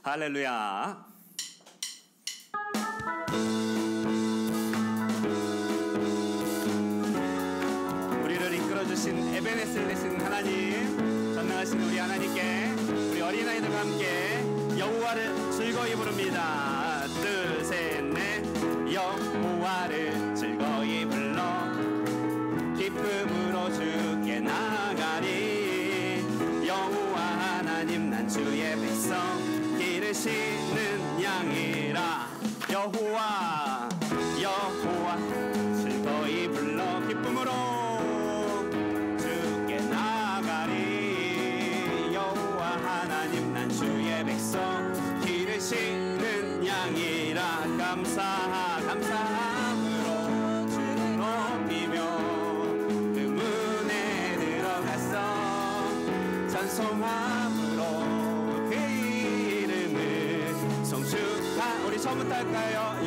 할렐루야. 우리를 이끌어주신 에베네셀 되신 하나님, 전능하신 우리 하나님께 우리 어린아이들과 함께 여호와를 즐거이 부릅니다. 둘, 셋, 넷. 여호와를 즐거이 불러 기쁨으로 주께 나가리. 여호와 하나님 난 주의 백성 기르시는 양이라. 여호와 즐거이 불러 기쁨으로 주께 나가리. 여호와 하나님 난 주의 백성 기르시는 양이라. 감사함으로 주를 높이며 그 문에 들어가서 찬송함으로 그 이름을 성축하. 우리 처음부터 할까요?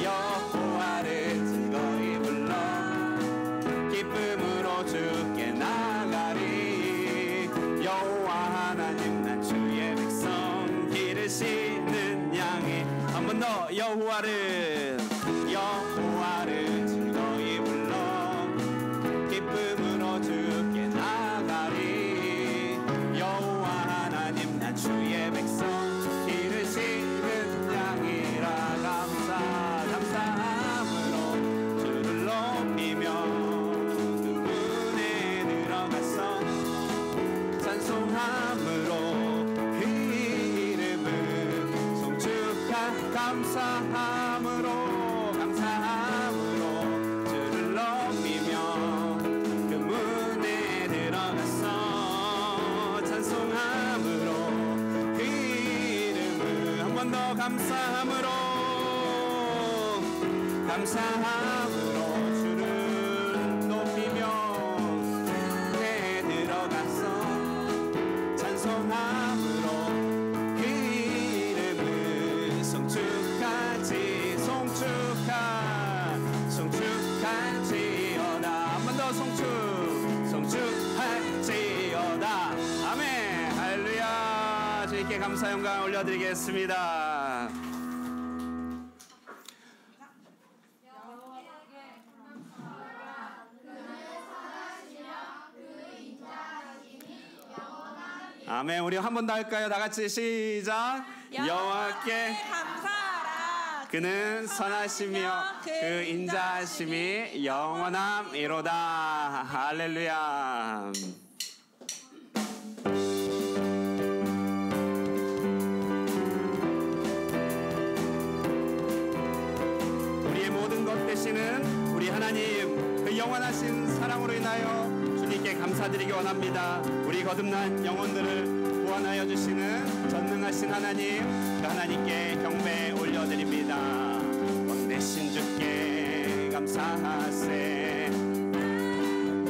여호와를 즐거이 불러 기쁨으로 주께 나가리. 여호와 하나님 난 주의 백성 기르시는 양이. 한 번 더. 여호와를 즐거이 불러 기쁨으로 주께 나가리. 여호와 하나님 난 주의 백성 기르시는 양이라. 감사함으로 주를 높이며 그 문에 들어가서 찬송함으로 그 이름을 성축하. 감사함으로 주를 높이며 그 문에 들어가서 찬송함으로 그 이름을. 한 번 더. 감사함으로 주를 높이며 내 들어가서 찬송함으로 그 이름을 성축하지. 성축할지어다. 한 번 더. 성축할지어다. 아멘. 할렐루야. 주님께 감사 영광 올려드리겠습니다. 아멘. 우리 한 번 더 할까요? 다 같이 시작. 여호와께 감사하라. 그는 선하시며 그 인자하심이 영원함이로다. 할렐루야. 우리의 모든 것 되시는 우리 하나님, 그 영원하신 사랑으로 인하여 주님께 감사드리기 원합니다. 우리 거듭난 영혼들을 구원하여 주시는 전능하신 하나님, 그 하나님께 경배 올려드립니다. 왕되신 주께 감사하세.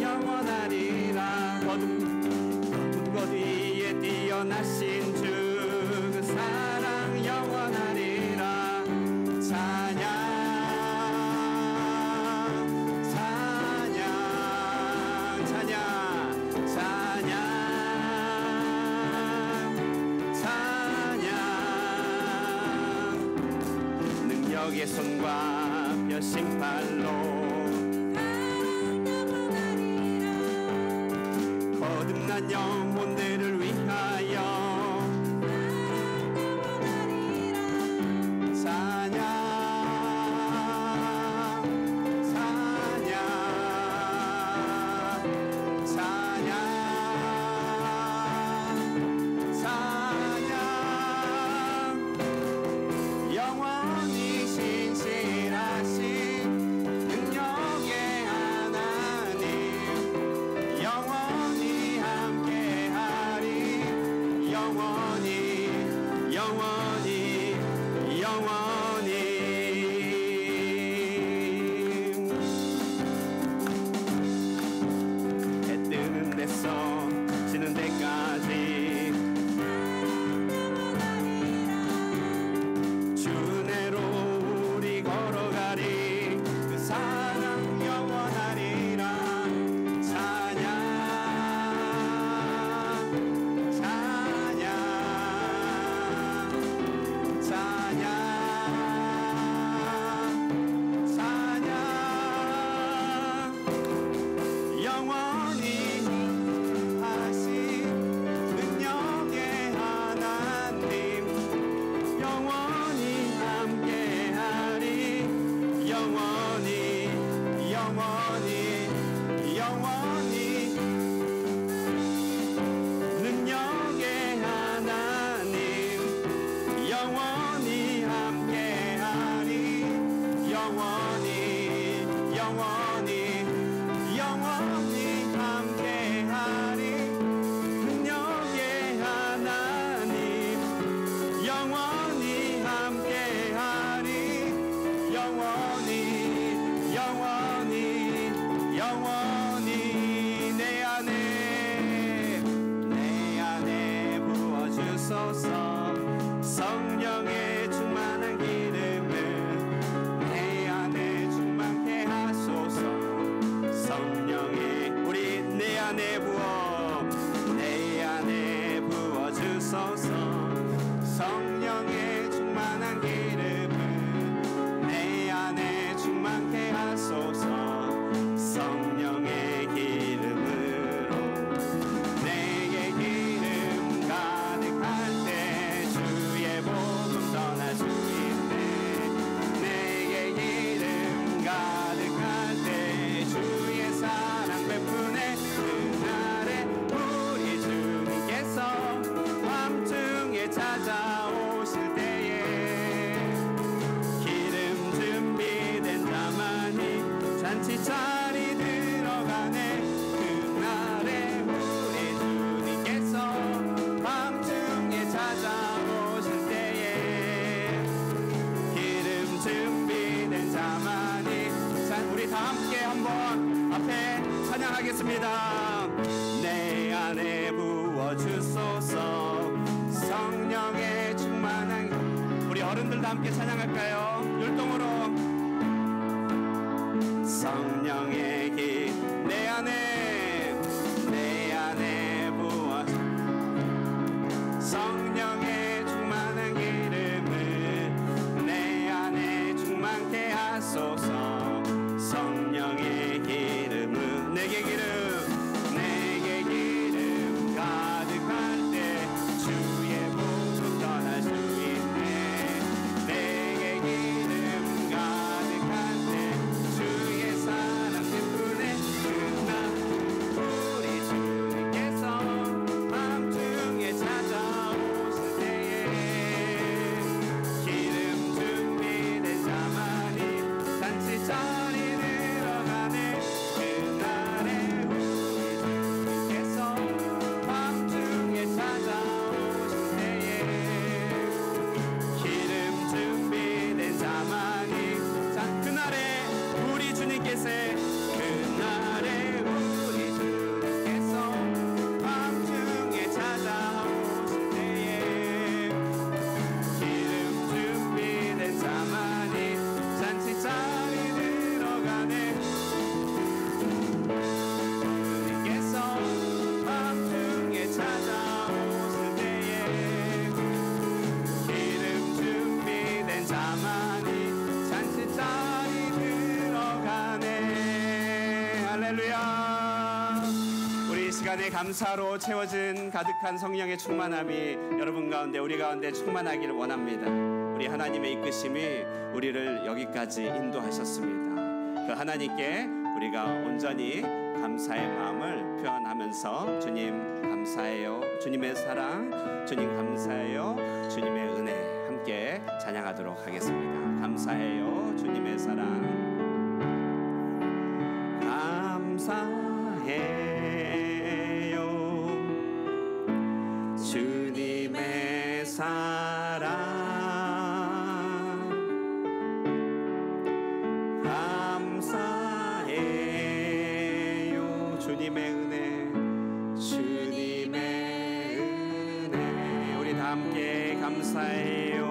영원하리라. 거듭 위에 뛰어나신 주, 그 사랑 영원하리라. 찬양 능력의 손과 뼈신 발로 거듭난 영혼들을 위하여 찬양 하소서. 성령의 충만한 기름을 내 안에 충만케 하소서. 성령의 우리 내 안에 부어 주소서. 성령의 충만한 기름을 내 안에 충만케 하소서. 성령의 기름으로 내게 기름 가득할 때 주의 복음 전할 수 있네. 내게 기름 가득할 때 주의 사랑 베푸네. 그날에 우리 주님께서 밤중에 찾아오실 때에 기름 준비된 자만이 잔치자리 들어가네. 그날에 우리 주님께서 밤중에 찾아오실 때에 기름 준비된 자만이 우리 다 함께 한번 앞에 찬양하겠습니다. 내 안에 부어주소서. 성령의 충만한 우리 어른들도 함께 찬양할까요? 율동으로 성령의 기 내 안에 부어 성령의 충만한 기름을 내 안에 충만케 하소서. 성령의 기름은 내게 기름 가득할 때 주의 복음 전할 수 있네. 내게 기름 가득할 때 주의 사랑 베푸네. 그날 우리 주님께서 밤중에 찾아오실 때에 기름 준비된 자만이 잔치자리 들어가네. 그날에 우리 주님께서 밤중에 찾아오실 때에 기름 준비된 자만이 그날에 우리 주님께서 밤중에 찾아오실 때에 기름 준비된 자만이 잔치자리 들어가네. 주님께서 밤중에 찾아오실 때에 기름 준비된 자만이 잔치자리 들어가네. 할렐루야. 우리 이 시간에 감사로 채워진 가득한 성령의 충만함이 여러분 가운데 우리 가운데 충만하기를 원합니다. 우리 하나님의 이끄심이 우리를 여기까지 인도하셨습니다. 그 하나님께 우리가 온전히 감사의 마음을 표현하면서 주님 감사해요, 주님의 사랑, 주님 감사해요, 주님의 은혜 함께 찬양하도록 하겠습니다. 감사해요, 주님의 사랑. 감사해요, 주님의 사랑. 감사해요, 주님의 은혜, 주님의 은혜. 우리 다 함께 감사해요.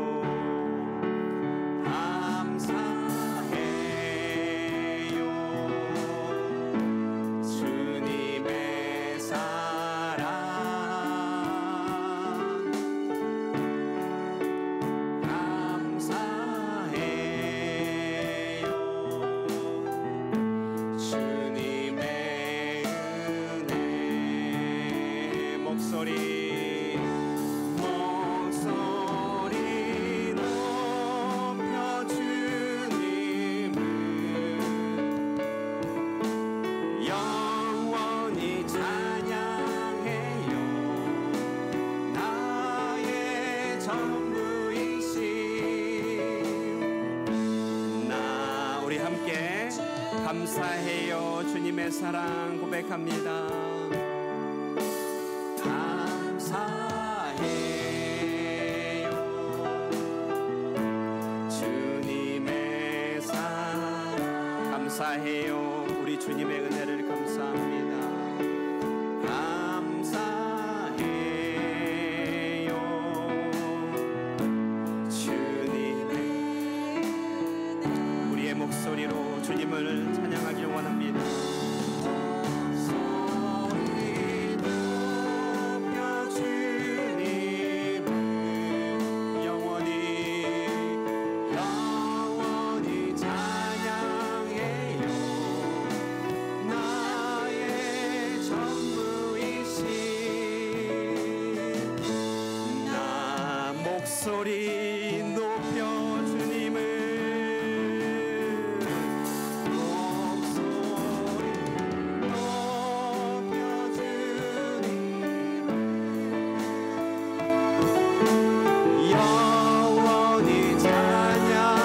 감사해요, 주님의 사랑 고백합니다. 감사해요, 주님의 사랑. 감사해요, 우리 주님의 은혜를 감사합니다. 감사해요, 주님을 찬양하길 원합니다. 소리 높여 주님을 목소리 높여 주님을 영원히 찬양해요.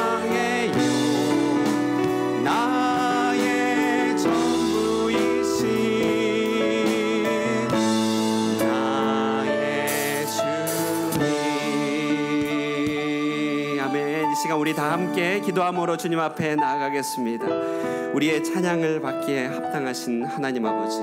나의 전부이신 나의 주님. 이 시간 우리 다 함께 기도함으로 주님 앞에 나아가겠습니다. 우리의 찬양을 받기에 합당하신 하나님 아버지,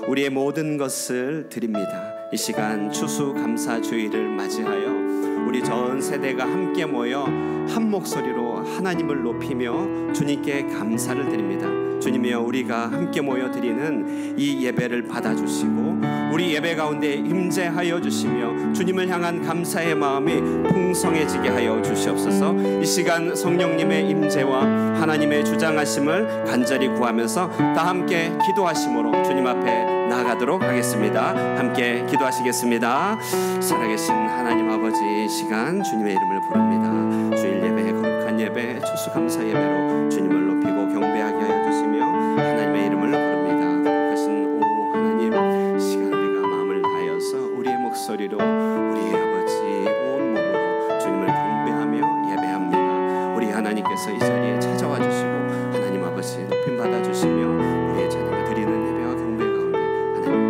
우리의 모든 것을 드립니다. 이 시간 추수감사주의를 맞이하여 우리 전 세대가 함께 모여 한 목소리로 하나님을 높이며 주님께 감사를 드립니다. 주님이여, 우리가 함께 모여 드리는 이 예배를 받아주시고 우리 예배 가운데 임재하여 주시며 주님을 향한 감사의 마음이 풍성해지게 하여 주시옵소서. 이 시간 성령님의 임재와 하나님의 주장하심을 간절히 구하면서 다 함께 기도하심으로 주님 앞에 나아가도록 하겠습니다. 함께 기도하시겠습니다. 살아계신 하나님 아버지, 이 시간 주님의 이름을 부릅니다. 주일 예배, 거룩한 예배, 추수감사 예배로 주님을 높이고 경배하게 하여 주시며 하나님의 이름을 부릅니다. 거룩하신 오 하나님, 이 시간 우리가 마음을 다하여서 우리의 목소리로 우리의 아버지 온 몸으로 주님을 경배하며 예배합니다. 우리 하나님께서 이 자리에 찾아와 주시고 하나님 아버지 높임 받아 주시며 우리의 찬양을 드리는 예배와 경배 가운데 하나님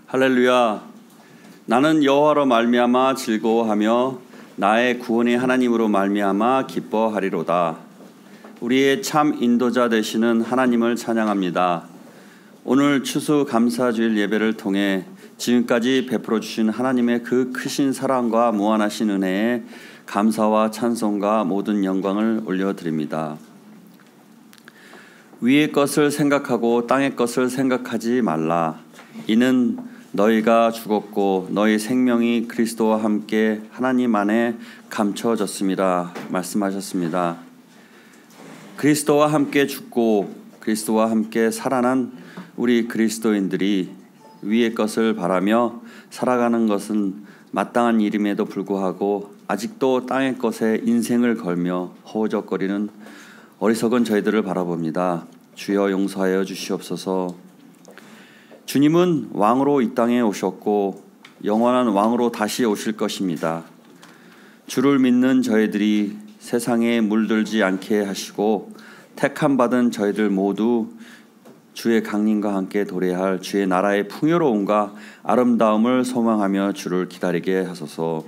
할렐루야. 나는 여호와로 말미암아 즐거워하며 나의 구원의 하나님으로 말미암아 기뻐하리로다. 우리의 참 인도자 되시는 하나님을 찬양합니다. 오늘 추수감사주일 예배를 통해 지금까지 베풀어 주신 하나님의 그 크신 사랑과 무한하신 은혜에 감사와 찬송과 모든 영광을 올려드립니다. 위의 것을 생각하고 땅의 것을 생각하지 말라. 이는 너희가 죽었고 너희 생명이 그리스도와 함께 하나님 안에 감춰졌음이라 말씀하셨습니다. 그리스도와 함께 죽고 그리스도와 함께 살아난 우리 그리스도인들이 위의 것을 바라며 살아가는 것은 마땅한 일임에도 불구하고 아직도 땅의 것에 인생을 걸며 허우적거리는 어리석은 저희들을 바라봅니다. 주여 용서하여 주시옵소서. 주님은 왕으로 이 땅에 오셨고 영원한 왕으로 다시 오실 것입니다. 주를 믿는 저희들이 세상에 물들지 않게 하시고 택함 받은 저희들 모두 주의 강림과 함께 도래할 주의 나라의 풍요로움과 아름다움을 소망하며 주를 기다리게 하소서.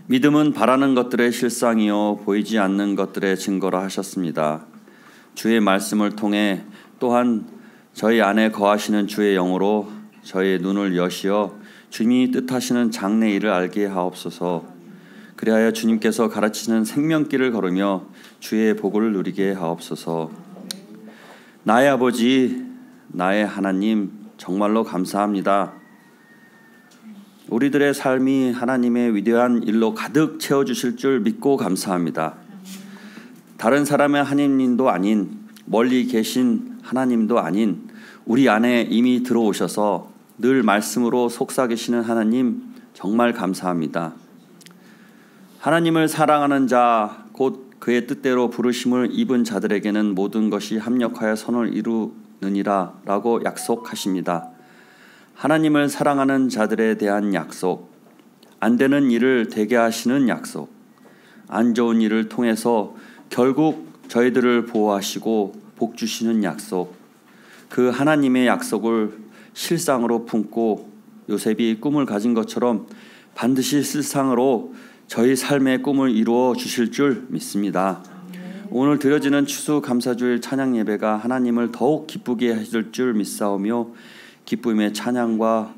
믿음은 바라는 것들의 실상이요 보이지 않는 것들의 증거라 하셨습니다. 주의 말씀을 통해 또한 저희 안에 거하시는 주의 영으로 저희의 눈을 여시어 주님이 뜻하시는 장래 일을 알게 하옵소서. 그리하여 주님께서 가르치는 생명길을 걸으며 주의 복을 누리게 하옵소서. 나의 아버지, 나의 하나님, 정말로 감사합니다. 우리들의 삶이 하나님의 위대한 일로 가득 채워주실 줄 믿고 감사합니다. 다른 사람의 하나님도 아닌 멀리 계신 하나님도 아닌 우리 안에 이미 들어오셔서 늘 말씀으로 속삭이시는 하나님 정말 감사합니다. 하나님을 사랑하는 자, 곧 그의 뜻대로 부르심을 입은 자들에게는 모든 것이 합력하여 선을 이루느니라 라고 약속하십니다. 하나님을 사랑하는 자들에 대한 약속, 안 되는 일을 되게 하시는 약속, 안 좋은 일을 통해서 결국 저희들을 보호하시고 복 주시는 약속, 그 하나님의 약속을 실상으로 품고 요셉이 꿈을 가진 것처럼 반드시 실상으로 저희 삶의 꿈을 이루어 주실 줄 믿습니다. 오늘 드려지는 추수감사주일 찬양 예배가 하나님을 더욱 기쁘게 하실 줄 믿사오며 기쁨의 찬양과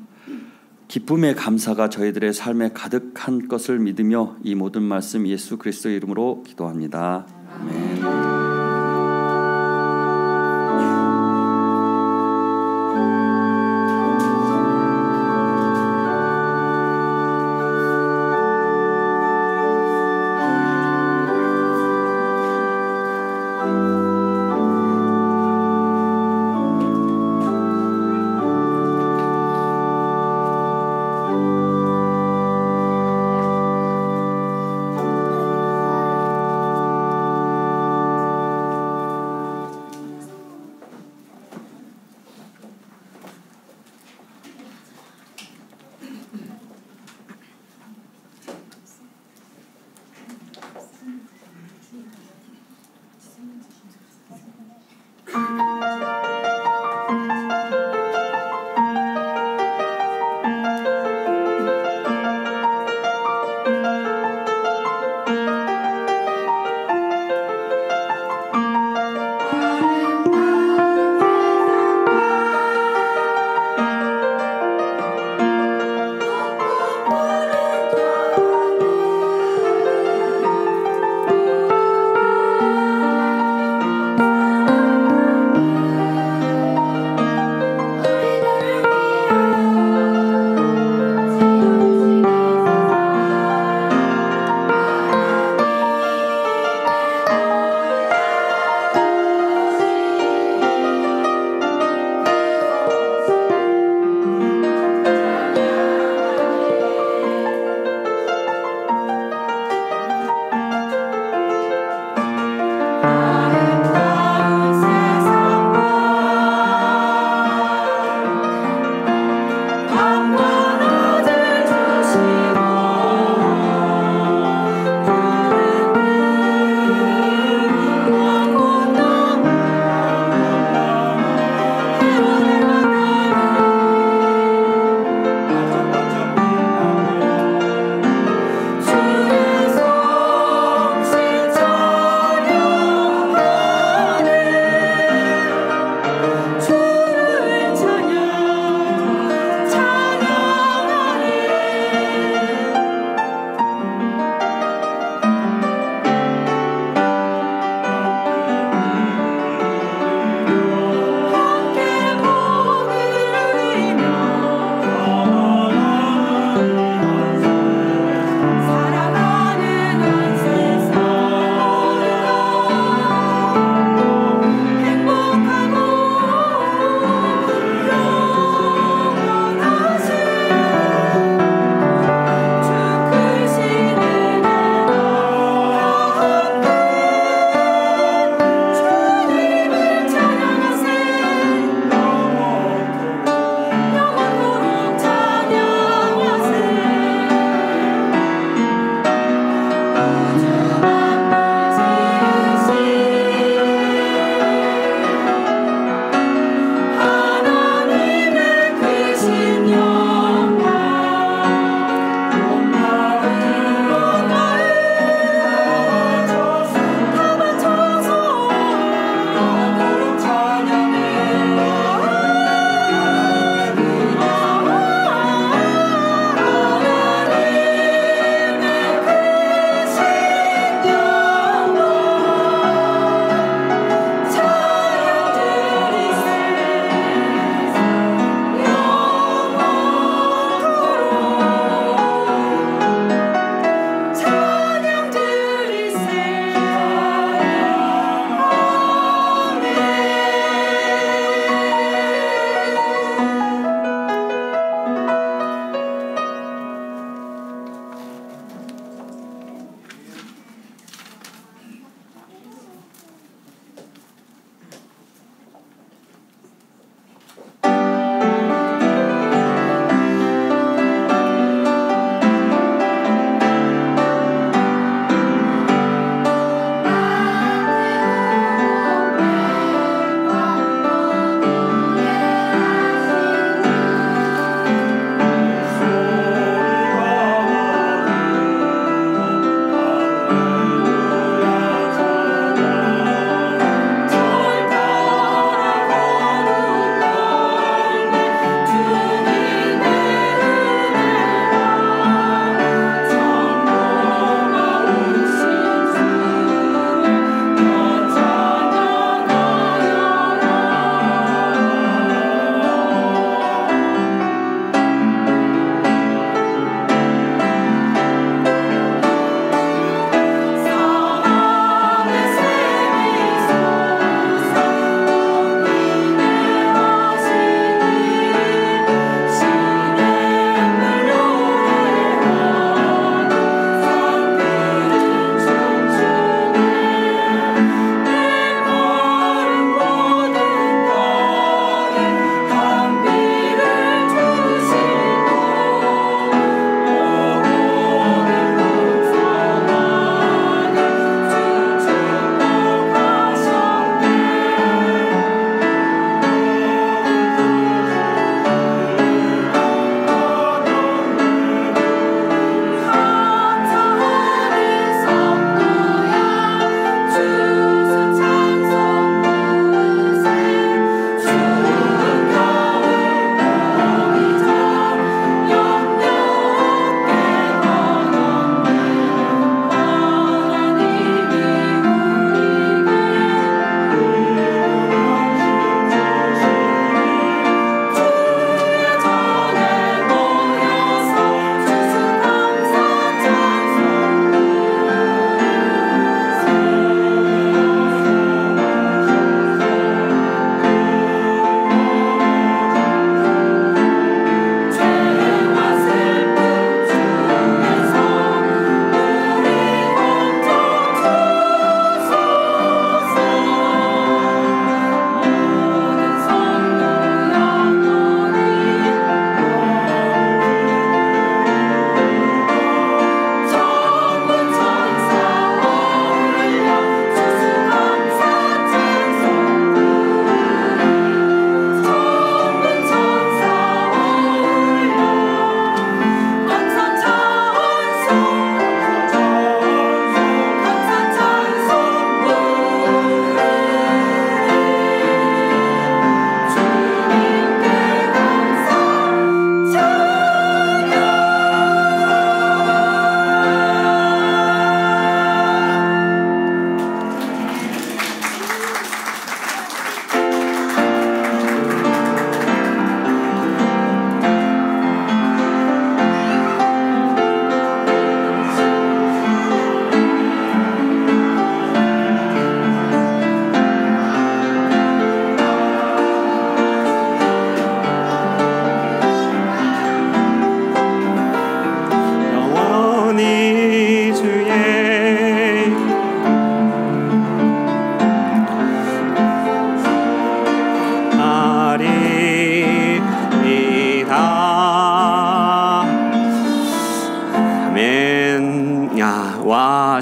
기쁨의 감사가 저희들의 삶에 가득한 것을 믿으며 이 모든 말씀 예수 그리스도의 이름으로 기도합니다. 아멘.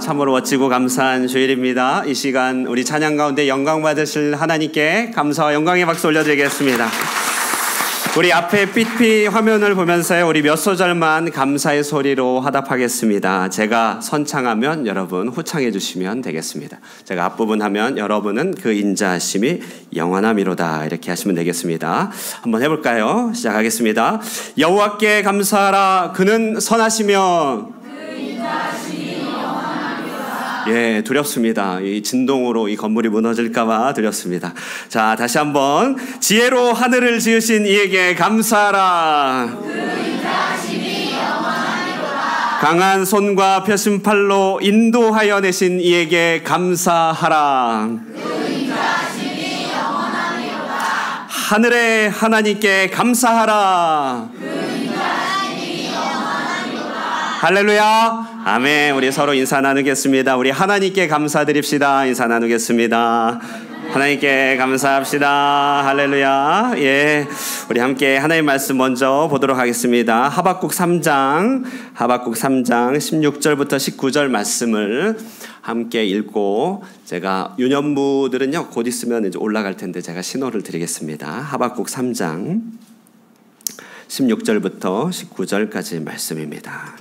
참으로 멋지고 감사한 주일입니다. 이 시간 우리 찬양 가운데 영광 받으실 하나님께 감사와 영광의 박수 올려드리겠습니다. 우리 앞에 삐삐 화면을 보면서요, 우리 몇 소절만 감사의 소리로 화답하겠습니다. 제가 선창하면 여러분 후창해 주시면 되겠습니다. 제가 앞부분 하면 여러분은 그 인자하심이 영원함이로다 이렇게 하시면 되겠습니다. 한번 해볼까요? 시작하겠습니다. 여호와께 감사하라. 그는 선하시며 그 인자하심이 영원함이로다. 예, 두렵습니다. 이 진동으로 이 건물이 무너질까봐 두렵습니다. 자, 다시 한번. 지혜로 하늘을 지으신 이에게 감사하라. 그 인자하심이 영원하리로다. 강한 손과 펴신 팔로 인도하여 내신 이에게 감사하라. 그 인자하심이 영원하리로다. 하늘의 하나님께 감사하라. 그 인자하심이 영원하리로다. 할렐루야. 아멘. 우리 서로 인사 나누겠습니다. 우리 하나님께 감사드립시다. 인사 나누겠습니다. 하나님께 감사합시다. 할렐루야. 예, 우리 함께 하나님의 말씀 먼저 보도록 하겠습니다. 하박국 3장 16절부터 19절 말씀을 함께 읽고, 제가 유년부들은요 곧 있으면 이제 올라갈 텐데 제가 신호를 드리겠습니다. 하박국 3장 16절부터 19절까지 말씀입니다.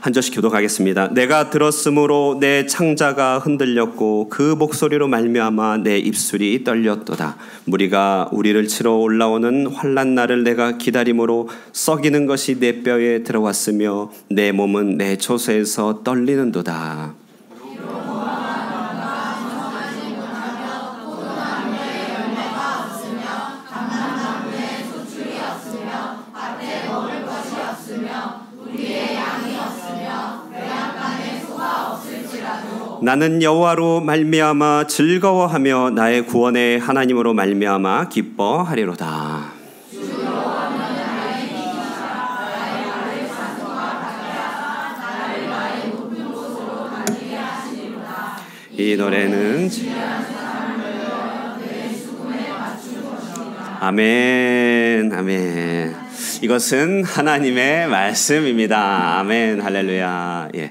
한 절씩 교독하겠습니다. 내가 들었으므로 내 창자가 흔들렸고 그 목소리로 말미암아 내 입술이 떨렸도다. 무리가 우리를 치러 올라오는 환난 날을 내가 기다림으로 썩이는 것이 내 뼈에 들어왔으며 내 몸은 내 초소에서 떨리는도다. 나는 여호와로 말미암아 즐거워하며 나의 구원의 하나님으로 말미암아 기뻐하리로다. 이 노래는 아멘, 아멘. 이것은 하나님의 말씀입니다. 아멘, 할렐루야. 예.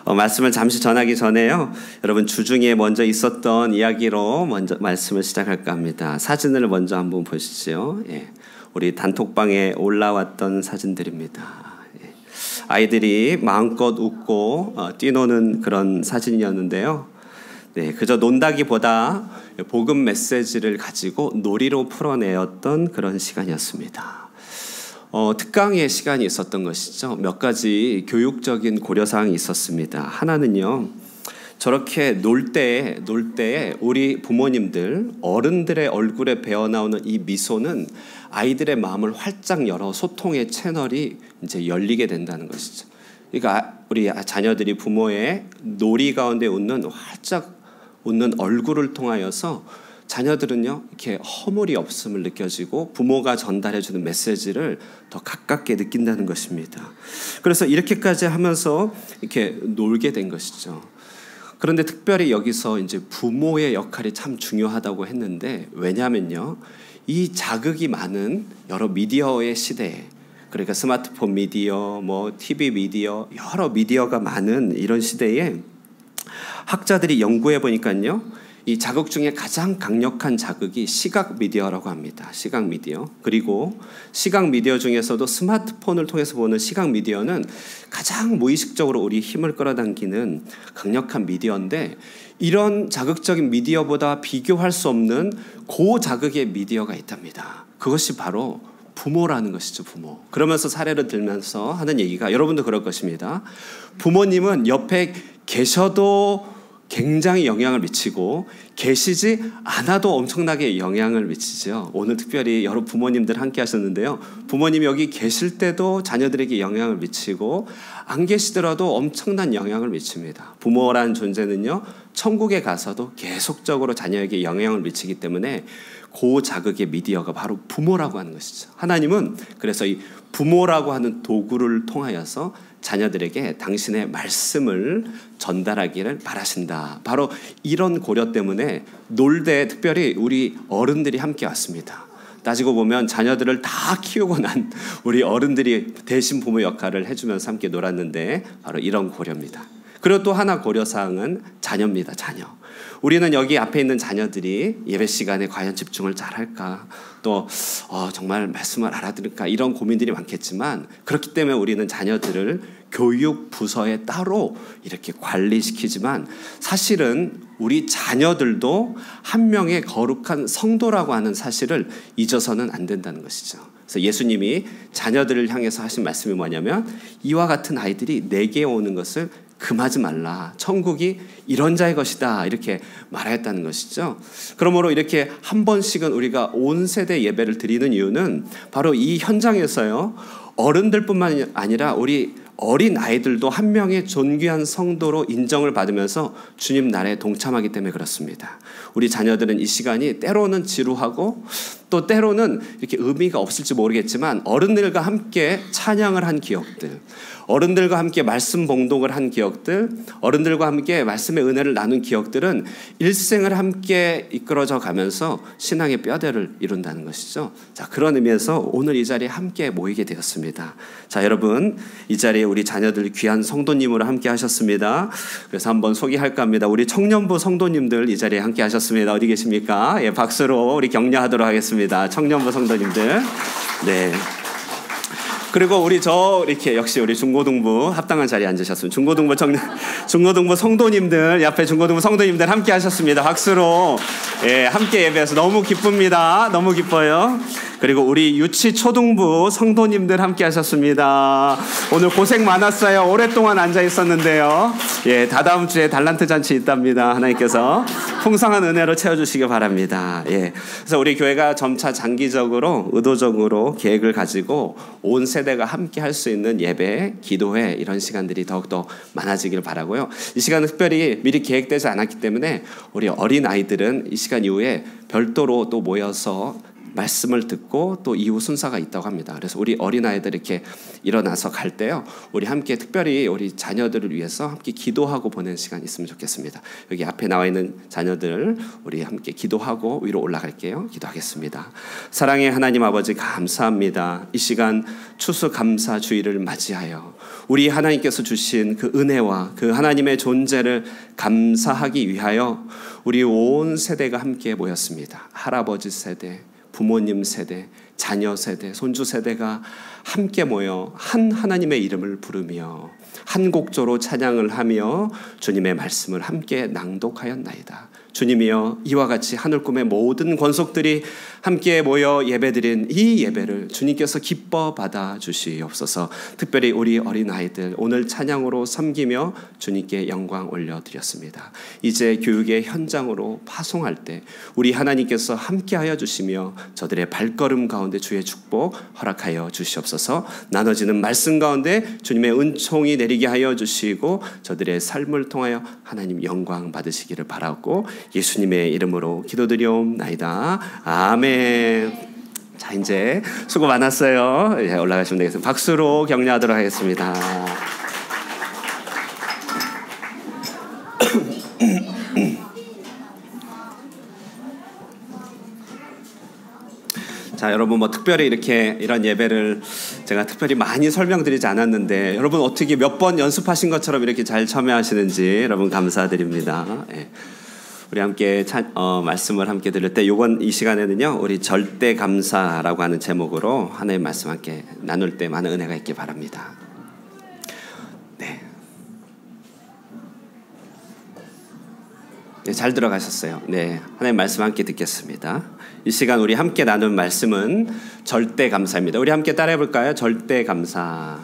말씀을 잠시 전하기 전에요, 여러분 주중에 먼저 있었던 이야기로 먼저 말씀을 시작할까 합니다. 사진을 먼저 한번 보시죠. 예. 우리 단톡방에 올라왔던 사진들입니다. 예. 아이들이 마음껏 웃고 뛰노는 그런 사진이었는데요. 네, 그저 논다기보다 복음 메시지를 가지고 놀이로 풀어내었던 그런 시간이었습니다. 특강의 시간이 있었던 것이죠. 몇 가지 교육적인 고려사항이 있었습니다. 하나는요, 저렇게 놀 때에 우리 부모님들, 어른들의 얼굴에 배어나오는 이 미소는 아이들의 마음을 활짝 열어 소통의 채널이 이제 열리게 된다는 것이죠. 그러니까 우리 자녀들이 부모의 놀이 가운데 활짝 웃는 얼굴을 통하여서 자녀들은요 이렇게 허물이 없음을 느껴지고 부모가 전달해주는 메시지를 더 가깝게 느낀다는 것입니다. 그래서 이렇게까지 하면서 이렇게 놀게 된 것이죠. 그런데 특별히 여기서 이제 부모의 역할이 참 중요하다고 했는데, 왜냐하면요 이 자극이 많은 여러 미디어의 시대에, 그러니까 스마트폰 미디어, 뭐 TV 미디어, 여러 미디어가 많은 이런 시대에 학자들이 연구해 보니까요, 이 자극 중에 가장 강력한 자극이 시각 미디어라고 합니다. 시각 미디어. 그리고 시각 미디어 중에서도 스마트폰을 통해서 보는 시각 미디어는 가장 무의식적으로 우리 힘을 끌어당기는 강력한 미디어인데, 이런 자극적인 미디어보다 비교할 수 없는 고자극의 미디어가 있답니다. 그것이 바로 부모라는 것이죠. 부모. 그러면서 사례를 들면서 하는 얘기가, 여러분도 그럴 것입니다. 부모님은 옆에 계셔도 굉장히 영향을 미치고 계시지 않아도 엄청나게 영향을 미치죠. 오늘 특별히 여러 부모님들 함께 하셨는데요, 부모님이 여기 계실 때도 자녀들에게 영향을 미치고 안 계시더라도 엄청난 영향을 미칩니다. 부모라는 존재는요 천국에 가서도 계속적으로 자녀에게 영향을 미치기 때문에 고자극의 미디어가 바로 부모라고 하는 것이죠. 하나님은 그래서 이 부모라고 하는 도구를 통하여서 자녀들에게 당신의 말씀을 전달하기를 바라신다. 바로 이런 고려 때문에 놀 때 특별히 우리 어른들이 함께 왔습니다. 따지고 보면 자녀들을 다 키우고 난 우리 어른들이 대신 부모 역할을 해주면서 함께 놀았는데 바로 이런 고려입니다. 그리고 또 하나 고려사항은 자녀입니다. 자녀. 우리는 여기 앞에 있는 자녀들이 예배 시간에 과연 집중을 잘할까, 또 정말 말씀을 알아들을까, 이런 고민들이 많겠지만, 그렇기 때문에 우리는 자녀들을 교육 부서에 따로 이렇게 관리시키지만, 사실은 우리 자녀들도 한 명의 거룩한 성도라고 하는 사실을 잊어서는 안 된다는 것이죠. 그래서 예수님이 자녀들을 향해서 하신 말씀이 뭐냐면, 이와 같은 아이들이 내게 오는 것을 금하지 말라. 천국이 이런 자의 것이다. 이렇게 말하였다는 것이죠. 그러므로 이렇게 한 번씩은 우리가 온 세대 예배를 드리는 이유는 바로 이 현장에서요, 어른들뿐만 아니라 우리 어린 아이들도 한 명의 존귀한 성도로 인정을 받으면서 주님 나라에 동참하기 때문에 그렇습니다. 우리 자녀들은 이 시간이 때로는 지루하고 또 때로는 이렇게 의미가 없을지 모르겠지만, 어른들과 함께 찬양을 한 기억들, 어른들과 함께 말씀 봉독을 한 기억들, 어른들과 함께 말씀의 은혜를 나눈 기억들은 일생을 함께 이끌어져 가면서 신앙의 뼈대를 이룬다는 것이죠. 자, 그런 의미에서 오늘 이 자리에 함께 모이게 되었습니다. 자, 여러분, 이 자리에 우리 자녀들 귀한 성도님으로 함께 하셨습니다. 그래서 한번 소개할까 합니다. 우리 청년부 성도님들 이 자리에 함께 하셨습니다. 어디 계십니까? 예, 박수로 우리 격려하도록 하겠습니다. 청년부 성도님들. 네. 그리고 우리 이렇게 역시 우리 중고등부 합당한 자리에 앉으셨습니다. 중고등부 성도님들, 옆에 중고등부 성도님들 함께 하셨습니다. 박수로 예, 함께 예배해서 너무 기쁩니다. 너무 기뻐요. 그리고 우리 유치 초등부 성도님들 함께 하셨습니다. 오늘 고생 많았어요. 오랫동안 앉아 있었는데요. 예, 다다음 주에 달란트 잔치 있답니다. 하나님께서 풍성한 은혜로 채워주시기 바랍니다. 예, 그래서 우리 교회가 점차 장기적으로 의도적으로 계획을 가지고 온 세대가 함께 할 수 있는 예배, 기도회, 이런 시간들이 더욱더 많아지길 바라고요. 이 시간은 특별히 미리 계획되지 않았기 때문에 우리 어린 아이들은 이 시간 이후에 별도로 또 모여서 말씀을 듣고 또 이후 순서가 있다고 합니다. 그래서 우리 어린아이들 이렇게 일어나서 갈 때요, 우리 함께 특별히 우리 자녀들을 위해서 함께 기도하고 보내는 시간이 있으면 좋겠습니다. 여기 앞에 나와 있는 자녀들 우리 함께 기도하고 위로 올라갈게요. 기도하겠습니다. 사랑의 하나님 아버지, 감사합니다. 이 시간 추수감사 주일을 맞이하여 우리 하나님께서 주신 그 은혜와 그 하나님의 존재를 감사하기 위하여 우리 온 세대가 함께 모였습니다. 할아버지 세대, 부모님 세대, 자녀 세대, 손주 세대가 함께 모여 한 하나님의 이름을 부르며 한 곡조로 찬양을 하며 주님의 말씀을 함께 낭독하였나이다. 주님이여, 이와 같이 하늘 꿈의 모든 권속들이 함께 모여 예배드린 이 예배를 주님께서 기뻐 받아 주시옵소서. 특별히 우리 어린아이들 오늘 찬양으로 섬기며 주님께 영광 올려드렸습니다. 이제 교육의 현장으로 파송할 때 우리 하나님께서 함께하여 주시며 저들의 발걸음 가운데 주의 축복 허락하여 주시옵소서. 나눠지는 말씀 가운데 주님의 은총이 내리게 하여 주시고 저들의 삶을 통하여 하나님 영광 받으시기를 바라고 예수님의 이름으로 기도드리옵나이다. 아멘. 자, 이제 수고 많았어요. 예, 올라가시면 되겠습니다. 박수로 격려하도록 하겠습니다. 자, 여러분 특별히 이런 예배를 제가 특별히 많이 설명드리지 않았는데 여러분 어떻게 몇 번 연습하신 것처럼 이렇게 잘 참여하시는지 여러분 감사드립니다. 예. 우리 함께 말씀을 함께 들을 때 이 시간에는요, 우리 절대 감사라고 하는 제목으로 하나님의 말씀 함께 나눌 때 많은 은혜가 있길 바랍니다. 네. 네, 잘 들어가셨어요. 네, 하나님의 말씀 함께 듣겠습니다. 이 시간 우리 함께 나눈 말씀은 절대 감사입니다. 우리 함께 따라해 볼까요? 절대 감사.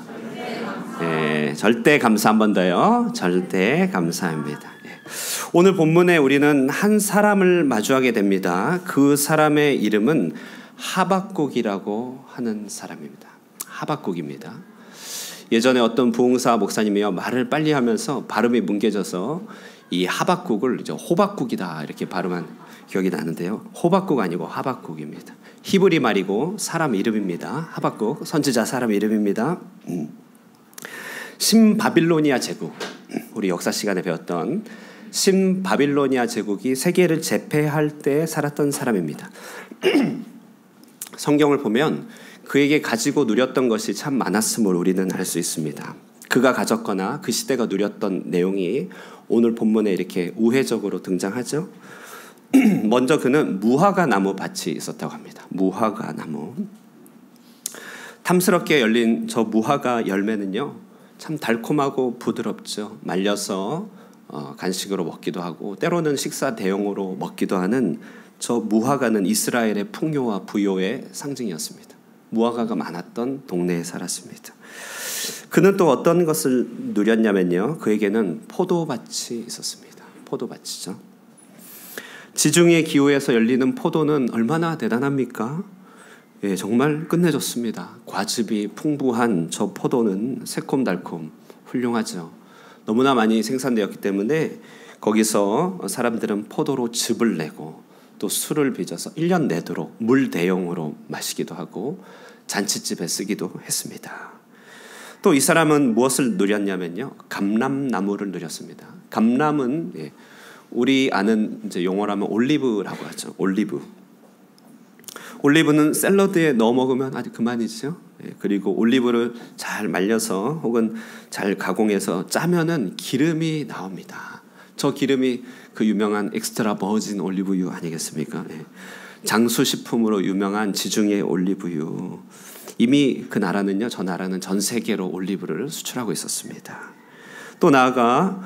네, 절대 감사 한 번 더요. 절대 감사입니다. 오늘 본문에 우리는 한 사람을 마주하게 됩니다. 그 사람의 이름은 하박국이라고 하는 사람입니다. 하박국입니다. 예전에 어떤 부흥사 목사님이요, 말을 빨리 하면서 발음이 뭉개져서 이 하박국을 이제 호박국이다 이렇게 발음한 기억이 나는데요. 호박국 아니고 하박국입니다. 히브리 말이고 사람 이름입니다. 하박국, 선지자 사람 이름입니다. 신바빌로니아 제국, 우리 역사 시간에 배웠던 신바빌로니아 제국이 세계를 제패할 때 살았던 사람입니다. 성경을 보면 그에게 가지고 누렸던 것이 참 많았음을 우리는 알 수 있습니다. 그가 가졌거나 그 시대가 누렸던 내용이 오늘 본문에 이렇게 우회적으로 등장하죠. 먼저 그는 무화과 나무 밭이 있었다고 합니다. 무화과 나무. 탐스럽게 열린 저 무화과 열매는요, 참 달콤하고 부드럽죠. 말려서 간식으로 먹기도 하고 때로는 식사 대용으로 먹기도 하는 저 무화과는 이스라엘의 풍요와 부요의 상징이었습니다. 무화과가 많았던 동네에 살았습니다. 그는 또 어떤 것을 누렸냐면요, 그에게는 포도밭이 있었습니다. 포도밭이죠. 지중해 기후에서 열리는 포도는 얼마나 대단합니까? 예, 정말 끝내줬습니다. 과즙이 풍부한 저 포도는 새콤달콤 훌륭하죠. 너무나 많이 생산되었기 때문에 거기서 사람들은 포도로 즙을 내고 또 술을 빚어서 1년 내도록 물 대용으로 마시기도 하고 잔칫집에 쓰기도 했습니다. 또 이 사람은 무엇을 누렸냐면요, 감람나무를 누렸습니다. 감람은 우리 아는 이제 용어라면 올리브라고 하죠. 올리브는 샐러드에 넣어 먹으면 아주 그만이죠. 그리고 올리브를 잘 말려서 혹은 잘 가공해서 짜면은 기름이 나옵니다. 저 기름이 그 유명한 엑스트라 버진 올리브유 아니겠습니까? 장수식품으로 유명한 지중해 올리브유. 이미 그 나라는요, 저 나라는 전 세계로 올리브를 수출하고 있었습니다. 또 나아가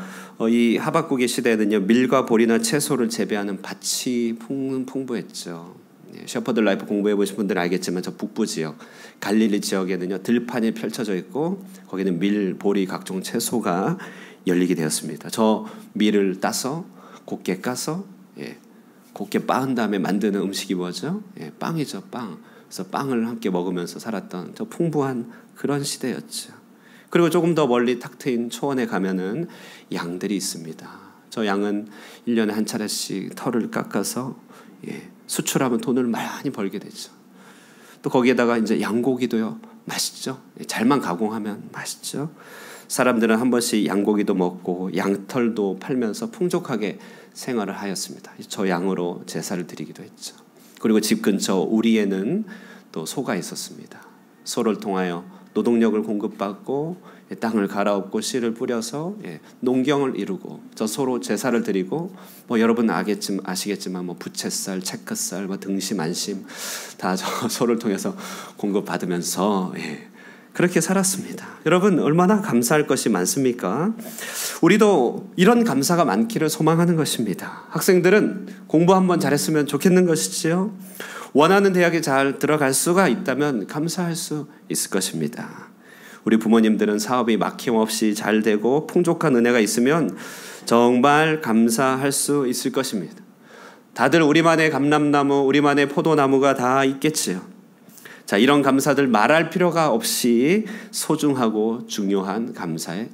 이 하박국의 시대에는요, 밀과 보리나 채소를 재배하는 밭이 풍부했죠. 셰퍼드 라이프 공부해 보신 분들은 알겠지만 저 북부 지역 갈릴리 지역에는요, 들판이 펼쳐져 있고 거기는 밀, 보리, 각종 채소가 열리게 되었습니다. 저 밀을 따서 곱게 까서 곱게 빻은 다음에 만드는 음식이 뭐죠? 빵이죠, 빵. 그래서 빵을 함께 먹으면서 살았던 저 풍부한 그런 시대였죠. 그리고 조금 더 멀리 탁 트인 초원에 가면은 양들이 있습니다. 저 양은 1년에 한 차례씩 털을 깎아서 수출하면 돈을 많이 벌게 되죠. 또 거기에다가 이제 양고기도요, 맛있죠. 잘만 가공하면 맛있죠. 사람들은 한 번씩 양고기도 먹고 양털도 팔면서 풍족하게 생활을 하였습니다. 저 양으로 제사를 드리기도 했죠. 그리고 집 근처 우리에는 또 소가 있었습니다. 소를 통하여 노동력을 공급받고 땅을 갈아엎고 씨를 뿌려서 농경을 이루고 저 소로 제사를 드리고 여러분 아시겠지만 부채살, 체크살, 등심, 안심 다 저 소를 통해서 공급받으면서 그렇게 살았습니다. 여러분 얼마나 감사할 것이 많습니까? 우리도 이런 감사가 많기를 소망하는 것입니다. 학생들은 공부 한번 잘했으면 좋겠는 것이지요. 원하는 대학에 잘 들어갈 수가 있다면 감사할 수 있을 것입니다. 우리 부모님들은 사업이 막힘없이 잘 되고 풍족한 은혜가 있으면 정말 감사할 수 있을 것입니다. 다들 우리만의 감람나무, 우리만의 포도나무가 다 있겠지요. 자, 이런 감사들 말할 필요가 없이 소중하고 중요한 감사의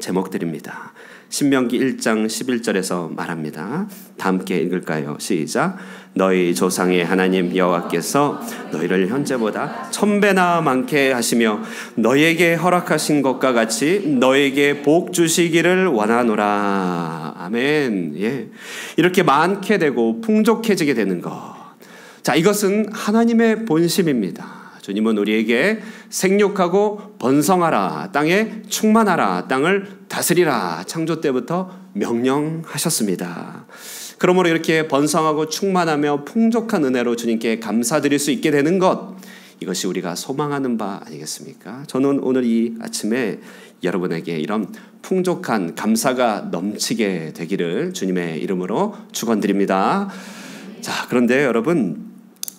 제목들입니다. 신명기 1장 11절에서 말합니다. 다 함께 읽을까요? 시작. 너희 조상의 하나님 여호와께서 너희를 현재보다 1000배나 많게 하시며 너희에게 허락하신 것과 같이 너희에게 복 주시기를 원하노라. 아멘. 이렇게 많게 되고 풍족해지게 되는 것. 자, 이것은 하나님의 본심입니다. 주님은 우리에게 생육하고 번성하라, 땅에 충만하라, 땅을 다스리라 창조 때부터 명령하셨습니다. 그러므로 이렇게 번성하고 충만하며 풍족한 은혜로 주님께 감사드릴 수 있게 되는 것, 이것이 우리가 소망하는 바 아니겠습니까? 저는 오늘 이 아침에 여러분에게 이런 풍족한 감사가 넘치게 되기를 주님의 이름으로 축원드립니다. 자, 그런데 여러분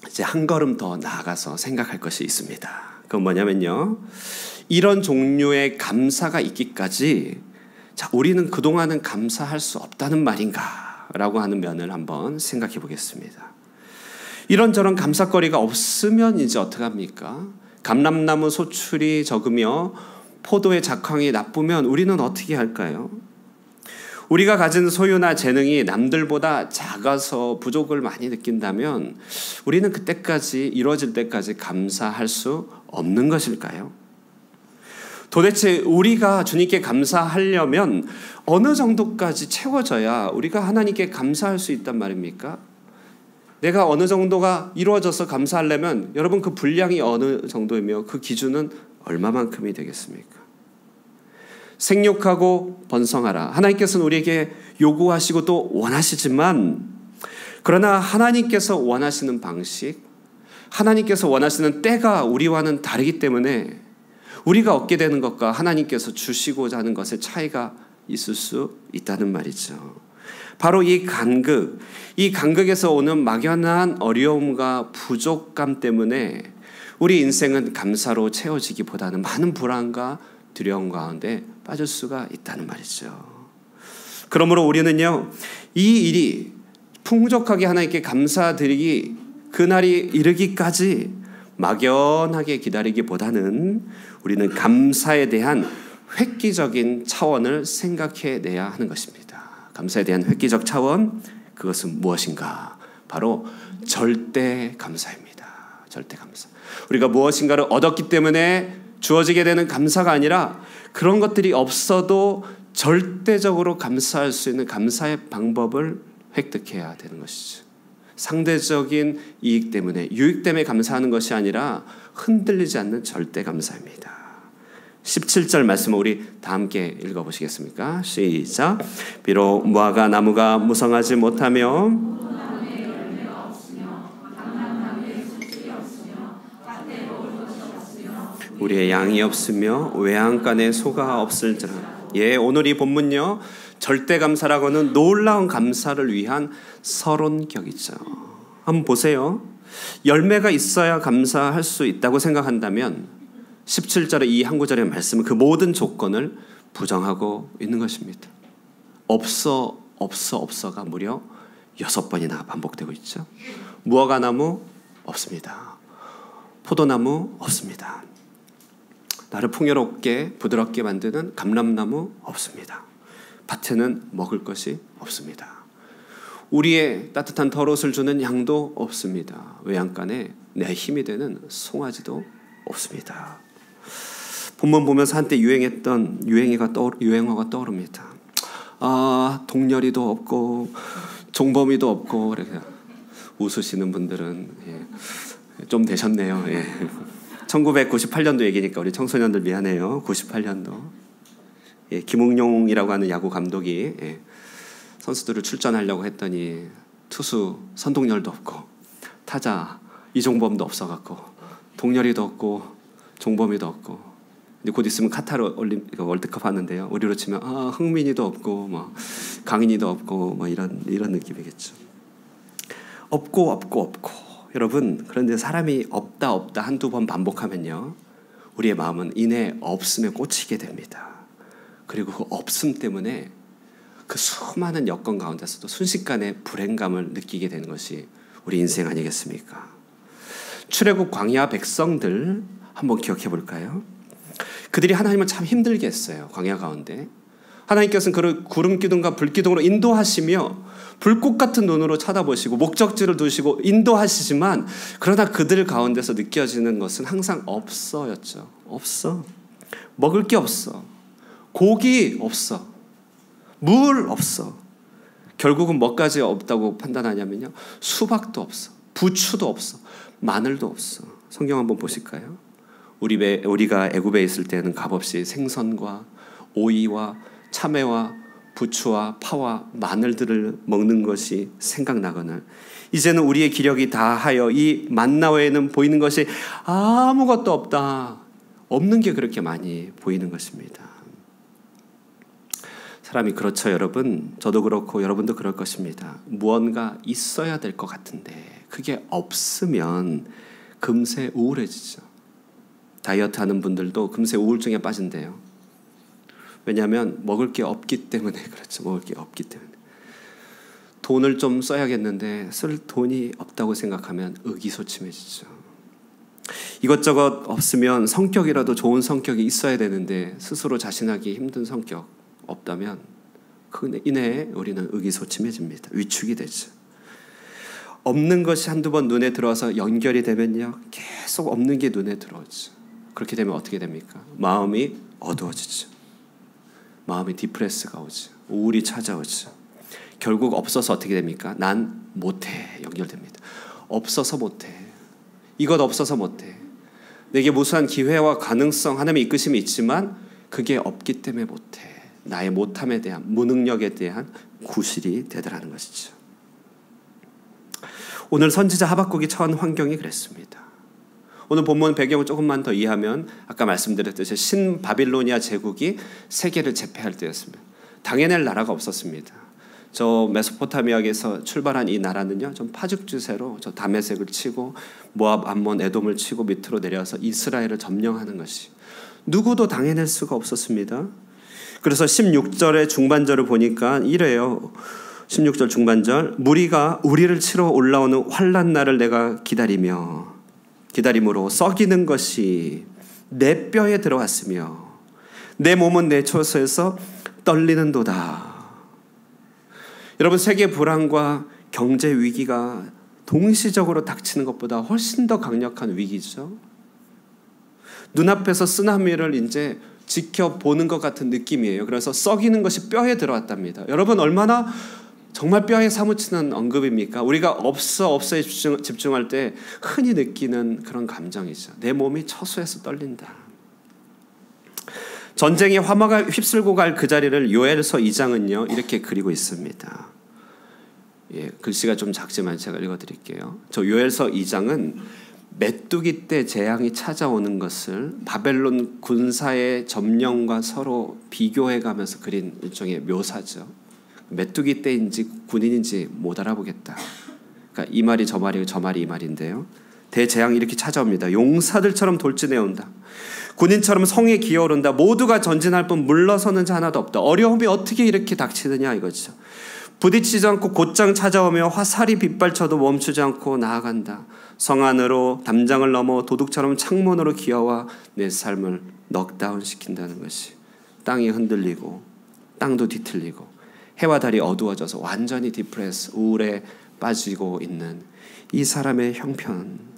이제 한 걸음 더 나아가서 생각할 것이 있습니다. 그건 뭐냐면요, 이런 종류의 감사가 있기까지 자, 우리는 그동안은 감사할 수 없다는 말인가 라고 하는 면을 한번 생각해 보겠습니다. 이런저런 감사거리가 없으면 이제 어떡합니까? 감람나무 소출이 적으며 포도의 작황이 나쁘면 우리는 어떻게 할까요? 우리가 가진 소유나 재능이 남들보다 작아서 부족을 많이 느낀다면 우리는 그때까지 이루어질 때까지 감사할 수 없는 것일까요? 도대체 우리가 주님께 감사하려면 어느 정도까지 채워져야 우리가 하나님께 감사할 수 있단 말입니까? 내가 어느 정도가 이루어져서 감사하려면 여러분 그 분량이 어느 정도이며 그 기준은 얼마만큼이 되겠습니까? 생육하고 번성하라. 하나님께서는 우리에게 요구하시고 또 원하시지만, 그러나 하나님께서 원하시는 방식, 하나님께서 원하시는 때가 우리와는 다르기 때문에 우리가 얻게 되는 것과 하나님께서 주시고자 하는 것의 차이가 있을 수 있다는 말이죠. 바로 이 간극에서 오는 막연한 어려움과 부족감 때문에 우리 인생은 감사로 채워지기보다는 많은 불안과 두려움 가운데 빠질 수가 있다는 말이죠. 그러므로 우리는요, 이 일이 풍족하게 하나님께 감사드리기, 그날이 이르기까지 막연하게 기다리기보다는 우리는 감사에 대한 획기적인 차원을 생각해내야 하는 것입니다. 감사에 대한 획기적 차원, 그것은 무엇인가? 바로 절대 감사입니다. 절대 감사. 우리가 무엇인가를 얻었기 때문에 주어지게 되는 감사가 아니라, 그런 것들이 없어도 절대적으로 감사할 수 있는 감사의 방법을 획득해야 되는 것이죠. 상대적인 이익 때문에, 유익 때문에 감사하는 것이 아니라 흔들리지 않는 절대 감사입니다. 17절 말씀을 우리 다 함께 읽어보시겠습니까? 시작. 비록 무화과 나무가 무성하지 못하며 우리의 양이 없으며 외양간에 소가 없을지라. 예, 오늘 이 본문요, 절대 감사라고는 놀라운 감사를 위한 서론격이죠. 한번 보세요. 열매가 있어야 감사할 수 있다고 생각한다면 17절의 이 한 구절의 말씀은 그 모든 조건을 부정하고 있는 것입니다. 없어가 무려 6번이나 반복되고 있죠. 무화과 나무 없습니다. 포도나무 없습니다. 나를 풍요롭게 부드럽게 만드는 감람나무 없습니다. 밭에는 먹을 것이 없습니다. 우리의 따뜻한 털옷을 주는 양도 없습니다. 외양간에 내 힘이 되는 송아지도 없습니다. 본문 보면서 한때 유행했던 유행어가 떠오릅니다. 동렬이도 없고 종범이도 없고. 이렇게 웃으시는 분들은 좀 되셨네요. 1998년도 얘기니까 우리 청소년들 미안해요. 98년도 김웅용이라고 하는 야구 감독이 선수들을 출전하려고 했더니 투수 선동열도 없고 타자 이종범도 없어갖고 동열이도 없고 종범이도 없고, 이제 곧 있으면 카타르 월드컵 하는데요, 우리로 치면 흥민이도 없고 뭐 강인이도 없고 뭐 이런 느낌이겠죠. 없고 여러분, 그런데 사람이 없다 한두 번 반복하면요, 우리의 마음은 이내 없음에 꽂히게 됩니다. 그리고 그 없음 때문에 그 수많은 여건 가운데서도 순식간에 불행감을 느끼게 되는 것이 우리 인생 아니겠습니까? 출애굽 광야 백성들 한번 기억해 볼까요? 그들이 하나님을 참 힘들게 했어요. 광야 가운데 하나님께서는 그를 구름 기둥과 불 기둥으로 인도하시며 불꽃 같은 눈으로 쳐다보시고 목적지를 두시고 인도하시지만, 그러나 그들 가운데서 느껴지는 것은 항상 없어였죠. 없어. 먹을 게 없어. 고기 없어. 물 없어. 결국은 뭐까지 없다고 판단하냐면요, 수박도 없어. 부추도 없어. 마늘도 없어. 성경 한번 보실까요? 우리가 애굽에 있을 때는 값없이 생선과 오이와 참외와 부추와 파와 마늘들을 먹는 것이 생각나거늘, 이제는 우리의 기력이 다하여 이 만나 외에는 보이는 것이 아무것도 없다. 없는 게 그렇게 많이 보이는 것입니다. 사람이 그렇죠, 여러분. 저도 그렇고 여러분도 그럴 것입니다. 무언가 있어야 될 것 같은데 그게 없으면 금세 우울해지죠. 다이어트 하는 분들도 금세 우울증에 빠진대요. 왜냐하면 먹을 게 없기 때문에 그렇죠. 먹을 게 없기 때문에. 돈을 좀 써야겠는데 쓸 돈이 없다고 생각하면 의기소침해지죠. 이것저것 없으면 성격이라도 좋은 성격이 있어야 되는데 스스로 자신하기 힘든 성격 없다면 그 이내에 우리는 의기소침해집니다. 위축이 되죠. 없는 것이 한두 번 눈에 들어와서 연결이 되면요, 계속 없는 게 눈에 들어오죠. 그렇게 되면 어떻게 됩니까? 마음이 어두워지죠. 마음이 디프레스가 오죠. 우울이 찾아오죠. 결국 없어서 어떻게 됩니까? 난 못해 연결됩니다. 없어서 못해. 이것 없어서 못해. 내게 무수한 기회와 가능성, 하나님의 이끄심이 있지만 그게 없기 때문에 못해. 나의 못함에 대한, 무능력에 대한 구실이 되더라는 것이죠. 오늘 선지자 하박국이 처한 환경이 그랬습니다. 오늘 본문 배경을 조금만 더 이해하면 아까 말씀드렸듯이 신바빌로니아 제국이 세계를 제패할 때였습니다. 당해낼 나라가 없었습니다. 저 메소포타미아에서 출발한 이 나라는요, 좀 파죽지세로 저 다메섹을 치고 모압, 암몬, 에돔을 치고 밑으로 내려와서 이스라엘을 점령하는 것이 누구도 당해낼 수가 없었습니다. 그래서 16절의 중반절을 보니까 이래요. 16절 중반절, 무리가 우리를 치러 올라오는 환난 날을 내가 기다림으로 썩이는 것이 내 뼈에 들어왔으며 내 몸은 내 처소에서 떨리는도다. 여러분, 세계 불황과 경제 위기가 동시적으로 닥치는 것보다 훨씬 더 강력한 위기죠. 눈앞에서 쓰나미를 이제 지켜보는 것 같은 느낌이에요. 그래서 썩이는 것이 뼈에 들어왔답니다. 여러분, 얼마나 정말 뼈에 사무치는 언급입니까? 우리가 없어에 집중할 때 흔히 느끼는 그런 감정이죠. 내 몸이 처소에서 떨린다. 전쟁의 화마가 휩쓸고 갈 그 자리를 요엘서 2장은요 이렇게 그리고 있습니다. 글씨가 좀 작지만 제가 읽어드릴게요. 저 요엘서 2장은 메뚜기 때 재앙이 찾아오는 것을 바벨론 군사의 점령과 서로 비교해가면서 그린 일종의 묘사죠. 메뚜기 때인지 군인인지 못 알아보겠다. 그러니까 이 말이 저 말이고 저 말이 이 말인데요. 대재앙이 이렇게 찾아옵니다. 용사들처럼 돌진해온다. 군인처럼 성에 기어오른다. 모두가 전진할 뿐 물러서는 자 하나도 없다. 어려움이 어떻게 이렇게 닥치느냐 이거죠. 부딪히지 않고 곧장 찾아오며 화살이 빗발쳐도 멈추지 않고 나아간다. 성 안으로 담장을 넘어 도둑처럼 창문으로 기어와 내 삶을 넉다운 시킨다는 것이, 땅이 흔들리고 땅도 뒤틀리고 해와 달이 어두워져서 완전히 디프레스, 우울에 빠지고 있는 이 사람의 형편.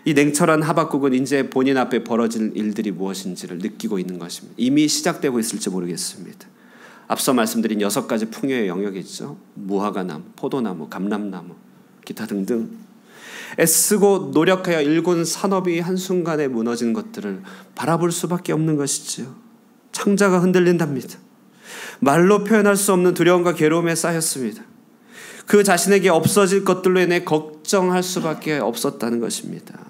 이 냉철한 하박국은 이제 본인 앞에 벌어질 일들이 무엇인지를 느끼고 있는 것입니다. 이미 시작되고 있을지 모르겠습니다. 앞서 말씀드린 6가지 풍요의 영역이 있죠. 무화과나무, 포도나무, 감람나무, 기타 등등. 애쓰고 노력하여 일군 산업이 한순간에 무너진 것들을 바라볼 수밖에 없는 것이지요. 창자가 흔들린답니다. 말로 표현할 수 없는 두려움과 괴로움에 쌓였습니다. 그 자신에게 없어질 것들로 인해 걱정할 수밖에 없었다는 것입니다.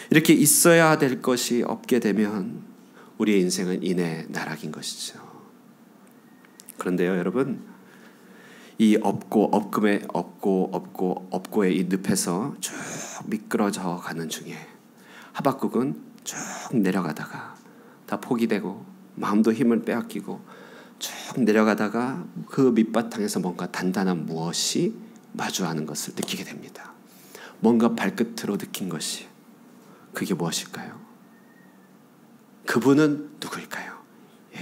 이렇게 있어야 될 것이 없게 되면 우리의 인생은 인해 나락인 것이죠. 그런데요, 여러분, 이 없고의 이 늪에서 쭉 미끄러져 가는 중에 하박국은 쭉 내려가다가 다 포기되고 마음도 힘을 빼앗기고 쭉 내려가다가 그 밑바탕에서 뭔가 단단한 무엇이 마주하는 것을 느끼게 됩니다. 뭔가 발끝으로 느낀 것이, 그게 무엇일까요? 그분은 누구일까요?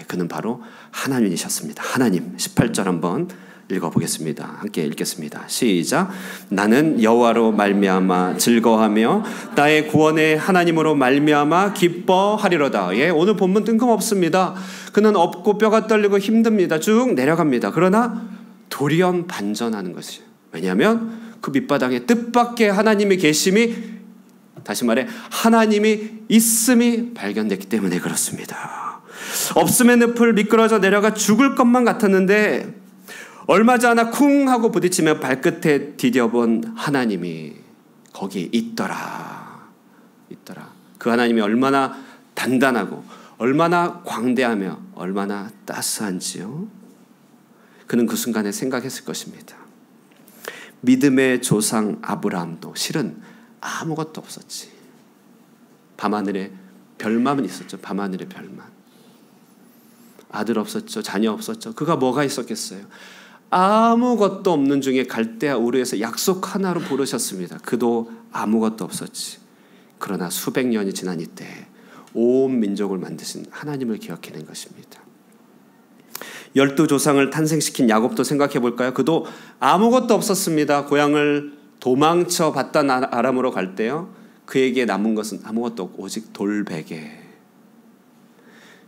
그는 바로 하나님이셨습니다. 하나님. 18절 한번 읽어보겠습니다. 함께 읽겠습니다. 시작. 나는 여호와로 말미암아 즐거워하며 나의 구원의 하나님으로 말미암아 기뻐하리로다. 오늘 본문 뜬금없습니다. 그는 없고 뼈가 떨리고 힘듭니다. 쭉 내려갑니다. 그러나 돌연반전하는 것이에요. 왜냐하면 그 밑바닥에 뜻밖의 하나님의 계심이, 다시 말해 하나님이 있음이 발견됐기 때문에 그렇습니다. 없음의 늪을 미끄러져 내려가 죽을 것만 같았는데 얼마 전 하나 쿵 하고 부딪히며 발끝에 디뎌본 하나님이 거기에 있더라. 그 하나님이 얼마나 단단하고 얼마나 광대하며 얼마나 따스한지요. 그는 그 순간에 생각했을 것입니다. 믿음의 조상 아브라함도 실은 아무것도 없었지. 밤하늘에 별만은 있었죠. 밤하늘의 별만. 아들 없었죠. 자녀 없었죠. 그가 뭐가 있었겠어요. 아무것도 없는 중에 갈대아 우르에서 약속 하나로 부르셨습니다. 그도 아무것도 없었지. 그러나 수백 년이 지난 이때 온 민족을 만드신 하나님을 기억해낸 것입니다. 12조상을 탄생시킨 야곱도 생각해 볼까요? 그도 아무것도 없었습니다. 고향을 도망쳐 바단 아람으로 갈 때요, 그에게 남은 것은 아무것도 없고 오직 돌베개.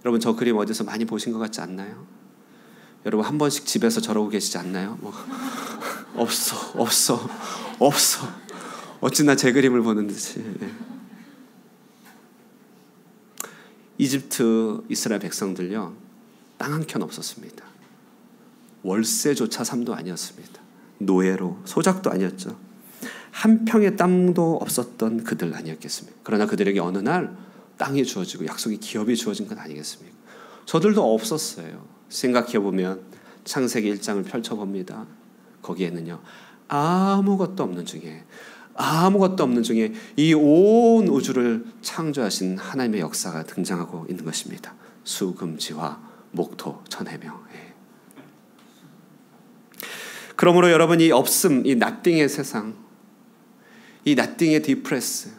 여러분, 저 그림 어디서 많이 보신 것 같지 않나요? 여러분 한 번씩 집에서 저러고 계시지 않나요? 뭐 없어. 어찌나 제 그림을 보는 듯이. 이집트 이스라엘 백성들요, 땅 한 켠 없었습니다. 월세조차 삶도 아니었습니다. 노예로, 소작도 아니었죠. 한 평의 땅도 없었던 그들 아니었겠습니까? 그러나 그들에게 어느 날 땅이 주어지고 약속의 기업이 주어진 건 아니겠습니까? 저들도 없었어요. 생각해보면 창세기 1장을 펼쳐봅니다. 거기에는요, 아무것도 없는 중에 이 온 우주를 창조하신 하나님의 역사가 등장하고 있는 것입니다. 수금지화, 목토, 천해명. 그러므로 여러분, 이 없음, 이 nothing의 세상, 이 nothing의 디프레스,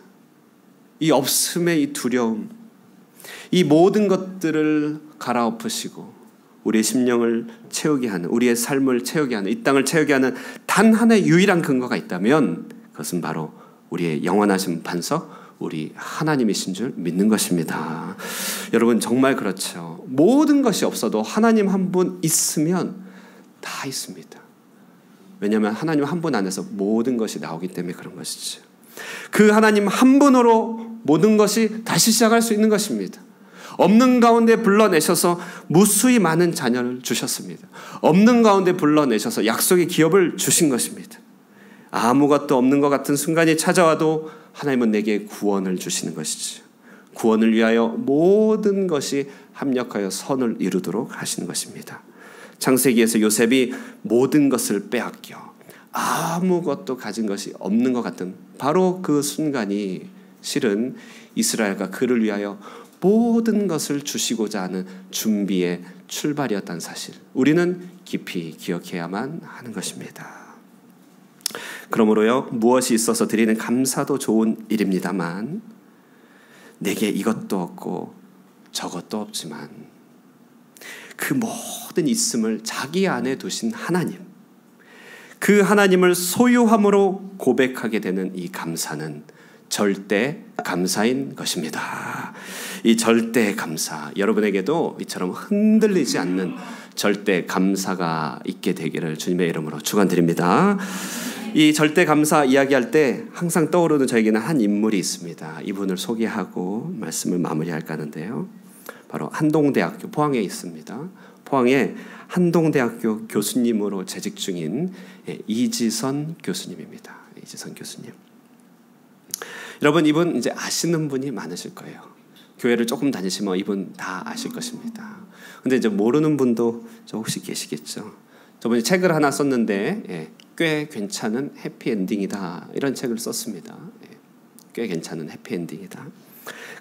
이 없음의 이 두려움, 이 모든 것들을 갈아엎으시고 우리의 심령을 채우게 하는, 우리의 삶을 채우게 하는, 이 땅을 채우게 하는 단 하나의 유일한 근거가 있다면 그것은 바로 우리의 영원하신 반석, 우리 하나님이신 줄 믿는 것입니다. 여러분, 정말 그렇죠. 모든 것이 없어도 하나님 한 분 있으면 다 있습니다. 왜냐하면 하나님 한 분 안에서 모든 것이 나오기 때문에 그런 것이죠. 그 하나님 한 분으로 모든 것이 다시 시작할 수 있는 것입니다. 없는 가운데 불러내셔서 무수히 많은 자녀를 주셨습니다. 없는 가운데 불러내셔서 약속의 기업을 주신 것입니다. 아무것도 없는 것 같은 순간이 찾아와도 하나님은 내게 구원을 주시는 것이죠. 구원을 위하여 모든 것이 합력하여 선을 이루도록 하시는 것입니다. 창세기에서 요셉이 모든 것을 빼앗겨 아무것도 가진 것이 없는 것 같은 바로 그 순간이 실은 이스라엘과 그를 위하여 모든 것을 주시고자 하는 준비의 출발이었다는 사실, 우리는 깊이 기억해야만 하는 것입니다. 그러므로요, 무엇이 있어서 드리는 감사도 좋은 일입니다만 내게 이것도 없고 저것도 없지만 그 모든 있음을 자기 안에 두신 하나님, 그 하나님을 소유함으로 고백하게 되는 이 감사는 절대 감사인 것입니다. 이 절대 감사, 여러분에게도 이처럼 흔들리지 않는 절대 감사가 있게 되기를 주님의 이름으로 축원드립니다. 이 절대 감사 이야기할 때 항상 떠오르는 저에게는 한 인물이 있습니다. 이분을 소개하고 말씀을 마무리할까 하는데요. 바로 한동대학교, 포항에 있습니다. 포항에 한동대학교 교수님으로 재직 중인 이지선 교수님입니다. 이지선 교수님. 여러분, 이분 이제 아시는 분이 많으실 거예요. 교회를 조금 다니시면 이분 다 아실 것입니다. 근데 이제 모르는 분도 혹시 계시겠죠. 저번에 책을 하나 썼는데 꽤 괜찮은 해피엔딩이다, 이런 책을 썼습니다. 꽤 괜찮은 해피엔딩이다.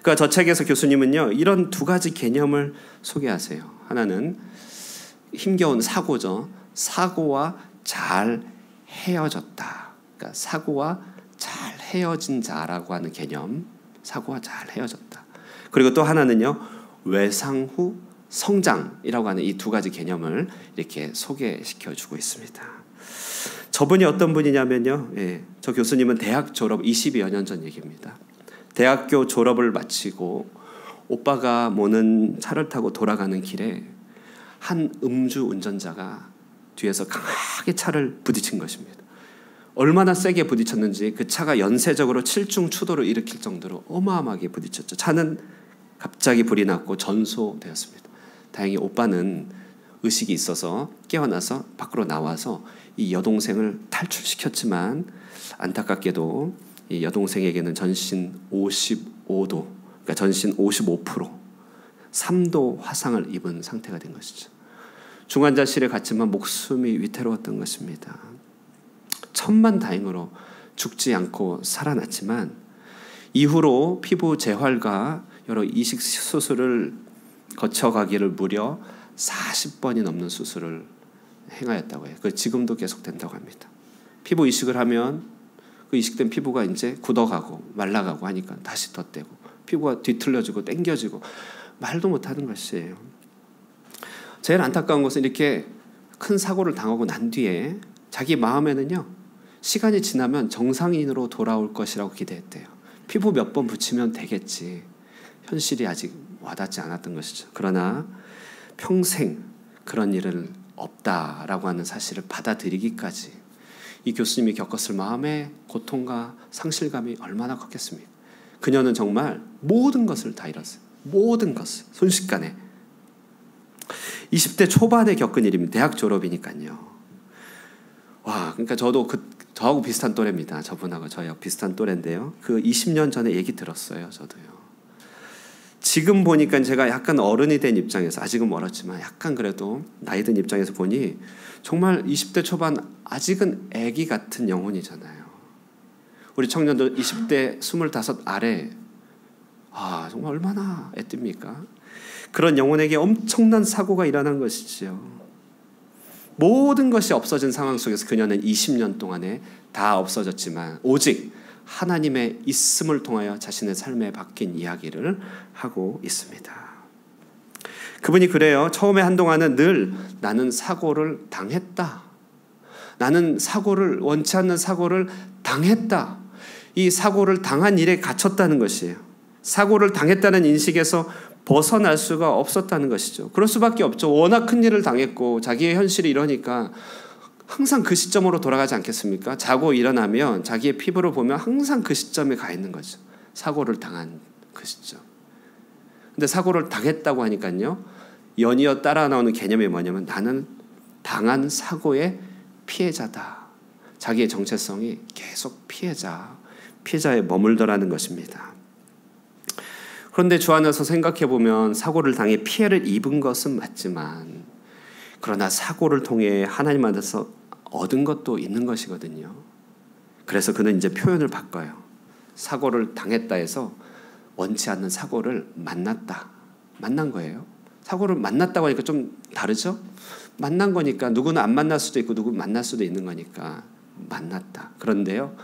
그러니까 저 책에서 교수님은요, 이런 두 가지 개념을 소개하세요. 하나는 힘겨운 사고죠. 사고와 잘 헤어졌다. 그러니까 사고와 잘 헤어진 자라고 하는 개념, 사고와 잘 헤어졌다. 그리고 또 하나는요, 외상 후 성장이라고 하는 이 두 가지 개념을 이렇게 소개시켜주고 있습니다. 저분이 어떤 분이냐면요, 저 교수님은 대학 졸업 20여 년 전 얘기입니다. 대학교 졸업을 마치고 오빠가 모는 차를 타고 돌아가는 길에 한 음주 운전자가 뒤에서 강하게 차를 부딪힌 것입니다. 얼마나 세게 부딪혔는지 그 차가 연쇄적으로 7중 추돌을 일으킬 정도로 어마어마하게 부딪혔죠. 차는 갑자기 불이 났고 전소되었습니다. 다행히 오빠는 의식이 있어서 깨어나서 밖으로 나와서 이 여동생을 탈출시켰지만 안타깝게도 이 여동생에게는 전신 55도, 그러니까 전신 55%, 3도 화상을 입은 상태가 된 것이죠. 중환자실에 갔지만 목숨이 위태로웠던 것입니다. 천만다행으로 죽지 않고 살아났지만 이후로 피부 재활과 여러 이식 수술을 거쳐가기를 무려 40번이 넘는 수술을 행하였다고 해요. 그 지금도 계속된다고 합니다. 피부 이식을 하면 그 이식된 피부가 이제 굳어가고 말라가고 하니까 다시 덧대고 피부가 뒤틀려지고 당겨지고 말도 못하는 것이에요. 제일 안타까운 것은 이렇게 큰 사고를 당하고 난 뒤에 자기 마음에는요, 시간이 지나면 정상인으로 돌아올 것이라고 기대했대요. 피부 몇 번 붙이면 되겠지. 현실이 아직 와닿지 않았던 것이죠. 그러나 평생 그런 일을 없다라고 하는 사실을 받아들이기까지 이 교수님이 겪었을 마음의 고통과 상실감이 얼마나 컸겠습니까? 그녀는 정말 모든 것을 다 잃었어요. 모든 것을 순식간에. 20대 초반에 겪은 일입니다. 대학 졸업이니까요. 와, 그러니까 저도 저하고 비슷한 또래입니다. 저분하고 저하고 비슷한 또래인데요. 그 20년 전에 얘기 들었어요. 저도요. 지금 보니까 제가 약간 어른이 된 입장에서, 아직은 멀었지만 약간 그래도 나이 든 입장에서 보니 정말 20대 초반 아직은 애기 같은 영혼이잖아요. 우리 청년들 20대 25 아래, 정말 얼마나 애뜁니까? 그런 영혼에게 엄청난 사고가 일어난 것이지요. 모든 것이 없어진 상황 속에서 그녀는 20년 동안에 다 없어졌지만 오직 하나님의 있음을 통하여 자신의 삶에 바뀐 이야기를 하고 있습니다. 그분이 그래요. 처음에 한동안은 늘 나는 사고를 당했다. 나는 사고를, 원치 않는 사고를 당했다. 이 사고를 당한 일에 갇혔다는 것이에요. 사고를 당했다는 인식에서 벗어날 수가 없었다는 것이죠. 그럴 수밖에 없죠. 워낙 큰 일을 당했고 자기의 현실이 이러니까 항상 그 시점으로 돌아가지 않겠습니까? 자고 일어나면 자기의 피부를 보면 항상 그 시점에 가 있는 거죠. 사고를 당한 그 시점. 근데 사고를 당했다고 하니까요, 연이어 따라 나오는 개념이 뭐냐면 나는 당한 사고의 피해자다. 자기의 정체성이 계속 피해자에 머물더라는 것입니다. 그런데 주 안에서 생각해보면 사고를 당해 피해를 입은 것은 맞지만 그러나 사고를 통해 하나님 안에서 얻은 것도 있는 것이거든요. 그래서 그는 이제 표현을 바꿔요. 사고를 당했다 해서 원치 않는 사고를 만난 거예요. 사고를 만났다고 하니까 좀 다르죠? 만난 거니까 누구는 안 만날 수도 있고 누구는 만날 수도 있는 거니까 만났다. 그런데요,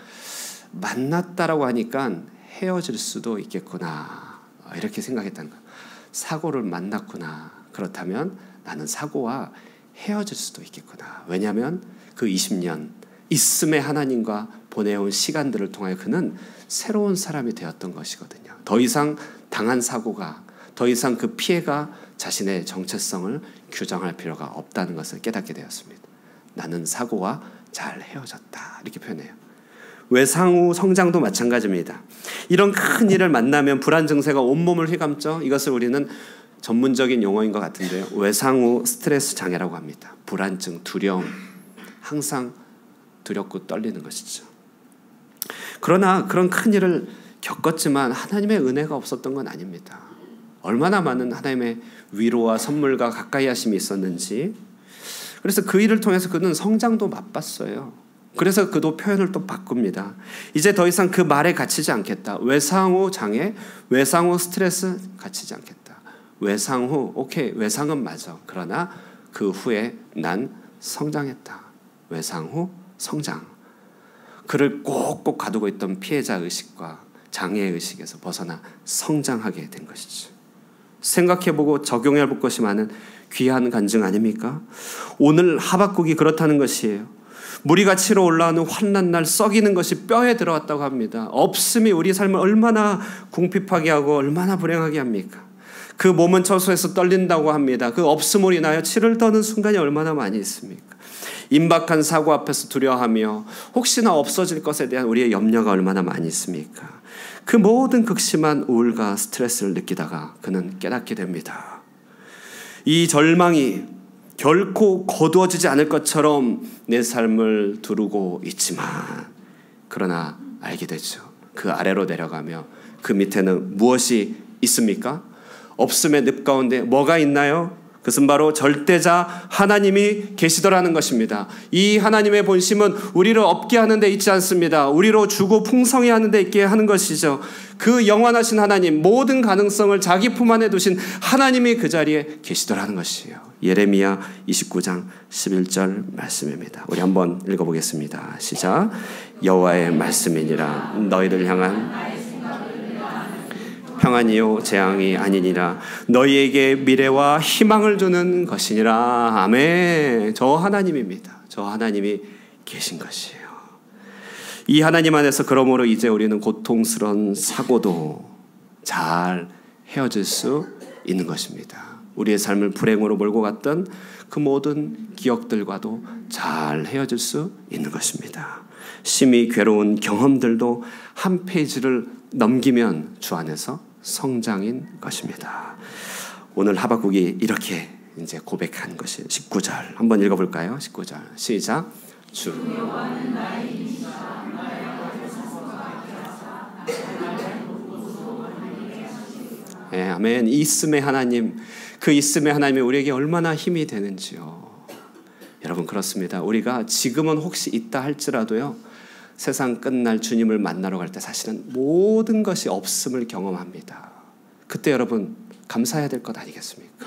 만났다라고 하니까 헤어질 수도 있겠구나, 이렇게 생각했다는 거예요. 사고를 만났구나. 그렇다면 나는 사고와 헤어질 수도 있겠구나. 왜냐하면 그 20년 있음의 하나님과 보내온 시간들을 통하여 그는 새로운 사람이 되었던 것이거든요. 더 이상 당한 사고가, 더 이상 그 피해가 자신의 정체성을 규정할 필요가 없다는 것을 깨닫게 되었습니다. 나는 사고와 잘 헤어졌다, 이렇게 표현해요. 외상후 성장도 마찬가지입니다. 이런 큰 일을 만나면 불안 증세가 온몸을 휘감죠. 이것을 우리는 전문적인 용어인 것 같은데요, 외상후 스트레스 장애라고 합니다. 불안증, 두려움, 항상 두렵고 떨리는 것이죠. 그러나 그런 큰 일을 겪었지만 하나님의 은혜가 없었던 건 아닙니다. 얼마나 많은 하나님의 위로와 선물과 가까이 하심이 있었는지. 그래서 그 일을 통해서 그는 성장도 맛봤어요. 그래서 그도 표현을 또 바꿉니다. 이제 더 이상 그 말에 갇히지 않겠다. 외상후 장애, 외상후 스트레스 갇히지 않겠다. 외상후, 오케이, 외상은 맞아. 그러나 그 후에 난 성장했다. 외상후 성장. 그를 꼭꼭 가두고 있던 피해자 의식과 장애 의식에서 벗어나 성장하게 된 것이죠. 생각해보고 적용해볼 것이 많은 귀한 간증 아닙니까? 오늘 하박국이 그렇다는 것이에요. 무리가 치러 올라오는 환난 날 썩이는 것이 뼈에 들어왔다고 합니다. 없음이 우리 삶을 얼마나 궁핍하게 하고 얼마나 불행하게 합니까? 그 몸은 처소에서 떨린다고 합니다. 그 없음으로 인하여 치를 떠는 순간이 얼마나 많이 있습니까? 임박한 사고 앞에서 두려워하며 혹시나 없어질 것에 대한 우리의 염려가 얼마나 많이 있습니까? 그 모든 극심한 우울과 스트레스를 느끼다가 그는 깨닫게 됩니다. 이 절망이 결코 거두어지지 않을 것처럼 내 삶을 두르고 있지만, 그러나 알게 되죠. 그 아래로 내려가며 그 밑에는 무엇이 있습니까? 없음의 늪 가운데 뭐가 있나요? 그것은 바로 절대자 하나님이 계시더라는 것입니다. 이 하나님의 본심은 우리를 없게 하는 데 있지 않습니다. 우리로 주고 풍성히 하는 데 있게 하는 것이죠. 그 영원하신 하나님, 모든 가능성을 자기 품 안에 두신 하나님이 그 자리에 계시더라는 것이에요. 예레미야 29장 11절 말씀입니다. 우리 한번 읽어보겠습니다. 시작. 여호와의 말씀이니라 너희를 향한 평안이요 재앙이 아니니라 너희에게 미래와 희망을 주는 것이니라. 아멘. 저 하나님입니다. 저 하나님이 계신 것이에요. 이 하나님 안에서 그러므로 이제 우리는 고통스러운 사고도 잘 헤어질 수 있는 것입니다. 우리의 삶을 불행으로 몰고 갔던 그 모든 기억들과도 잘 헤어질 수 있는 것입니다. 심히 괴로운 경험들도 한 페이지를 넘기면 주 안에서 성장인 것입니다. 오늘 하박국이 이렇게 이제 고백한 것이 19절 한번 읽어볼까요? 19절 시작. 주 여호와는 나의 힘이시라 나의 아멘. 있음의 하나님, 그 있음의 하나님이 우리에게 얼마나 힘이 되는지요. 여러분 그렇습니다. 우리가 지금은 혹시 있다 할지라도요, 세상 끝날 주님을 만나러 갈 때 사실은 모든 것이 없음을 경험합니다. 그때 여러분 감사해야 될 것 아니겠습니까?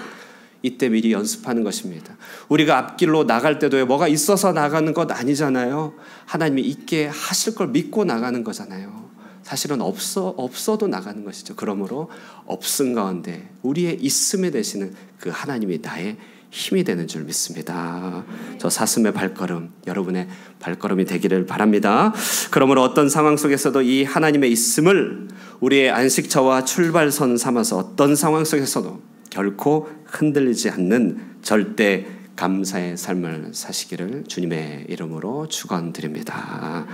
이때 미리 연습하는 것입니다. 우리가 앞길로 나갈 때도요, 뭐가 있어서 나가는 것 아니잖아요. 하나님이 있게 하실 걸 믿고 나가는 거잖아요. 사실은 없어도 나가는 것이죠. 그러므로 없음 가운데 우리의 있음에 되시는 그 하나님이 나의 힘이 되는 줄 믿습니다. 저 사슴의 발걸음, 여러분의 발걸음이 되기를 바랍니다. 그러므로 어떤 상황 속에서도 이 하나님의 있음을 우리의 안식처와 출발선 삼아서 어떤 상황 속에서도 결코 흔들리지 않는 절대 감사의 삶을 사시기를 주님의 이름으로 축원드립니다.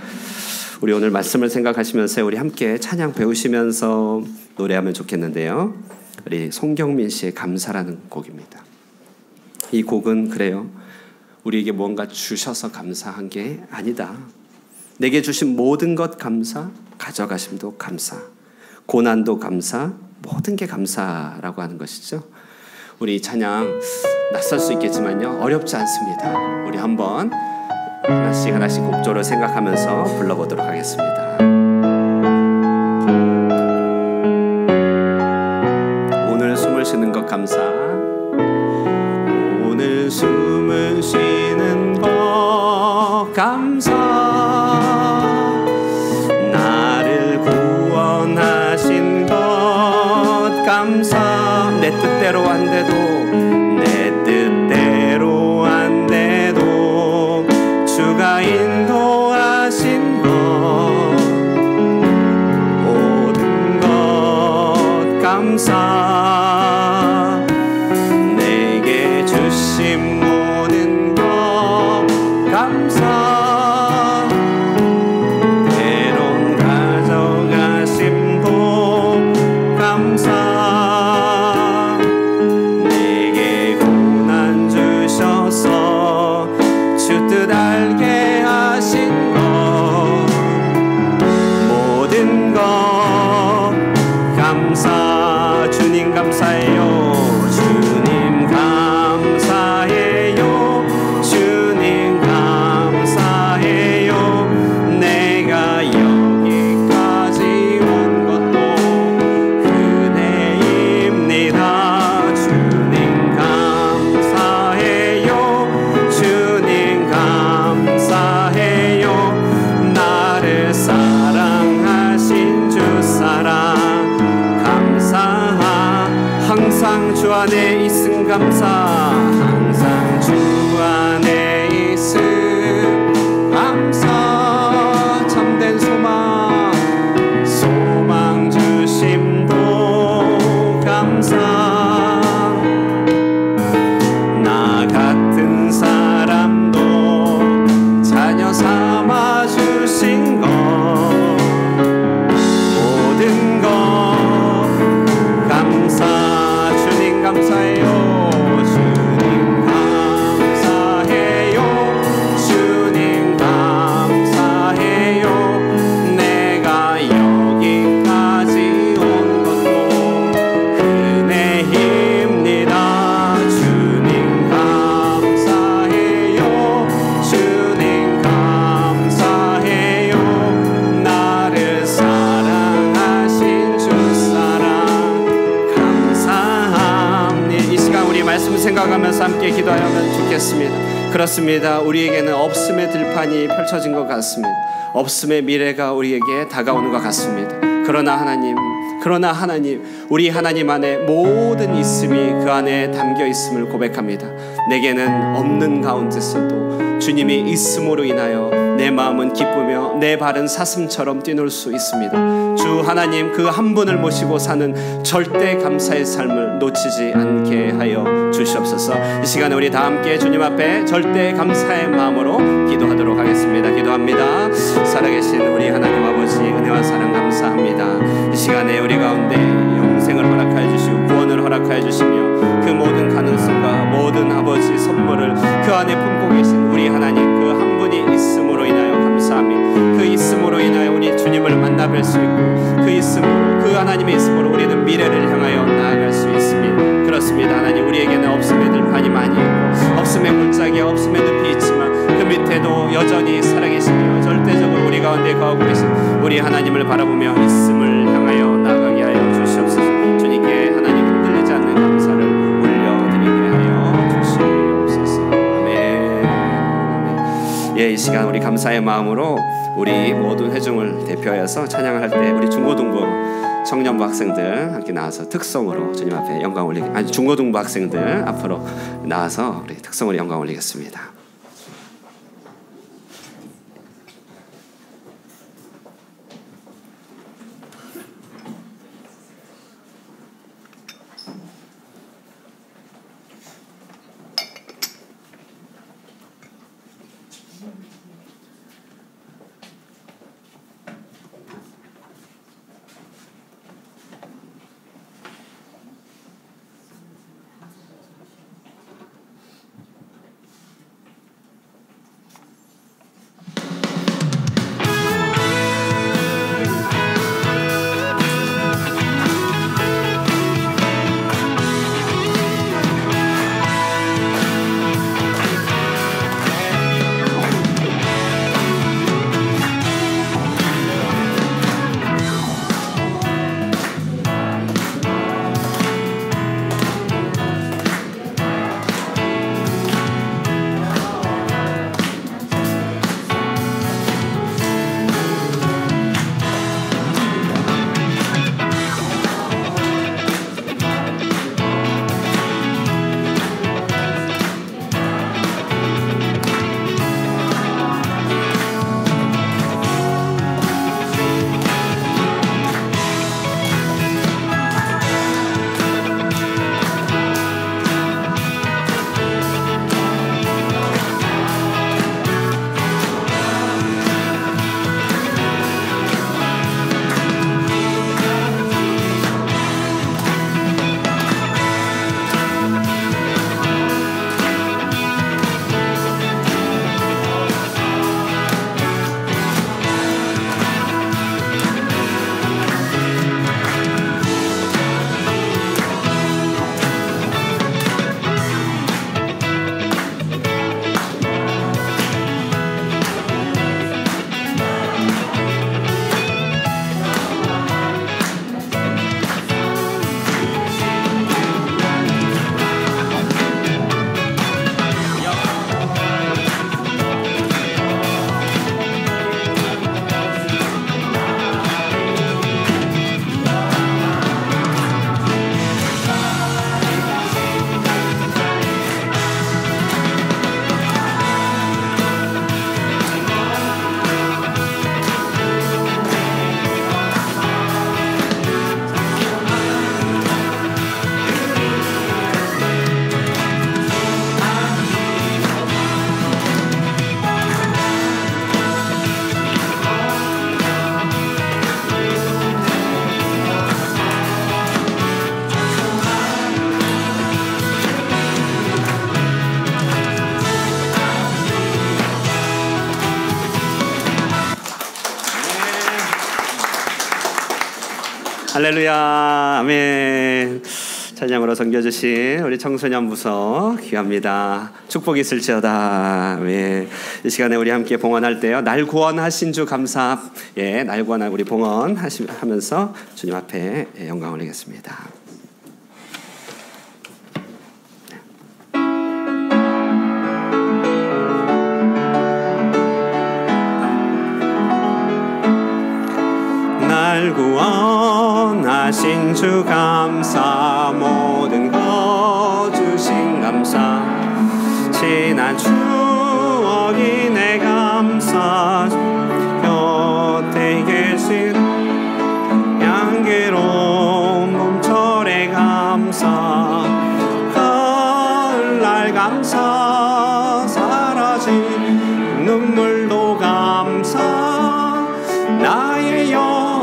우리 오늘 말씀을 생각하시면서 우리 함께 찬양 배우시면서 노래하면 좋겠는데요. 우리 송경민 씨의 감사라는 곡입니다. 이 곡은 그래요. 우리에게 뭔가 주셔서 감사한 게 아니다. 내게 주신 모든 것 감사, 가져가심도 감사, 고난도 감사, 모든 게 감사라고 하는 것이죠. 우리 이 찬양 낯설 수 있겠지만요, 어렵지 않습니다. 우리 한번 하나씩 곡조를 생각하면서 불러보도록 하겠습니다. 오늘 숨을 쉬는 것 감사. 오늘 숨을 쉬는 것 감사. 나를 구원하신 것 감사. 내 뜻대로 안 돼도 주가 인도하신 것 모든 것 감사. 내게 주신 모든 것 감사. 때론 가져가심도 감사. 내게 고난 주셔서 주 뜻 알게 하신 것 모든 것 감사. 주님 감사해요. 주님 감사해요. 주님 감사해요. 내가 여기까지 온 것도 은혜입니다. 주님 감사해요. 주님 감사해요. 나를 사랑하신 주 사랑 감사. 항상 주 안에 있음 감사. 항상 주 안에 있음 감사. 참된 소망 주심도 감사. 나 같은 사람도 자녀 삼아 주신 것 모든 것 감사. 주님 감사해요. 주님 감사해요. 주님 감사해요. 내가 여기까지 온 것도 은혜입니다. 주님 감사해요. 주님 감사해요. 나를 사랑하신 주 사랑 감사합니다. 이 시간 우리 말씀 생각하면서 함께 기도하면 좋겠습니다. 그렇습니다. 우리에게는 없음의 들판이 펼쳐진 것 같습니다. 없음의 미래가 우리에게 다가오는 것 같습니다. 그러나 하나님, 그러나 하나님, 우리 하나님 안에 모든 있음이 그 안에 담겨 있음을 고백합니다. 내게는 없는 가운데서도 주님이 있음으로 인하여 내 마음은 기쁘며 내 발은 사슴처럼 뛰놀 수 있습니다. 주 하나님, 그 한 분을 모시고 사는 절대 감사의 삶을 놓치지 않게 하여 주시옵소서. 이 시간에 우리 다 함께 주님 앞에 절대 감사의 마음으로 기도하도록 하겠습니다. 기도합니다. 살아계신 우리 하나님 아버지, 은혜와 사랑 감사합니다. 이 시간에 우리 가운데 영생을 허락하여 주시고 구원을 허락하여 주시며 그 모든 가능성과 모든 아버지 선물을 그 안에 품고 계신 우리 하나님, 그 한 분이 있음으로 인하여 감사합니다. 그 있음으로 인하여 우리 주님을 만나뵐 수 있고, 그 있음으로, 그 하나님의 있음으로 우리는 미래를 향하여 나아갈 수 있습니다. 그렇습니다. 하나님, 우리에게는 없음의 들판이 많이 있고 없음의 골짜기에 없음의 늪이 있지만 그 밑에도 여전히 살아계시며 절대적으로 우리 가운데 거하고 계신 우리 하나님을 바라보며 있음을 향하여 나아가게 하여 주시옵소서. 주님께 하나님 흔들리지 않는 감사를 올려드리게 하여 주시옵소서. 아멘. 아멘. 예, 이 시간 우리 감사의 마음으로 우리 모든 회중을 대표하여서 찬양을 할 때 우리 중고등부 청년부 학생들 함께 나와서 특성으로 주님 앞에 영광 올리기, 아니 중고등부 학생들 앞으로 나와서 우리 특성으로 영광 올리겠습니다. 할렐루야, 아멘. 찬양으로 섬겨주신 우리 청소년 부서 귀합니다. 축복이 있을지어다. 아멘. 이 시간에 우리 함께 봉헌할 때요, 날 구원하신 주 감사, 예, 날 구원한 우리 봉헌하면서 주님 앞에 영광 올리겠습니다. 날 구원하신 주신 주 감사, 모든 것 주신 감사, 지난 추억이 내 감사, 곁에 계신 향기로운 봄철의 감사, 가을날 감사, 사라진 눈물도 감사, 나의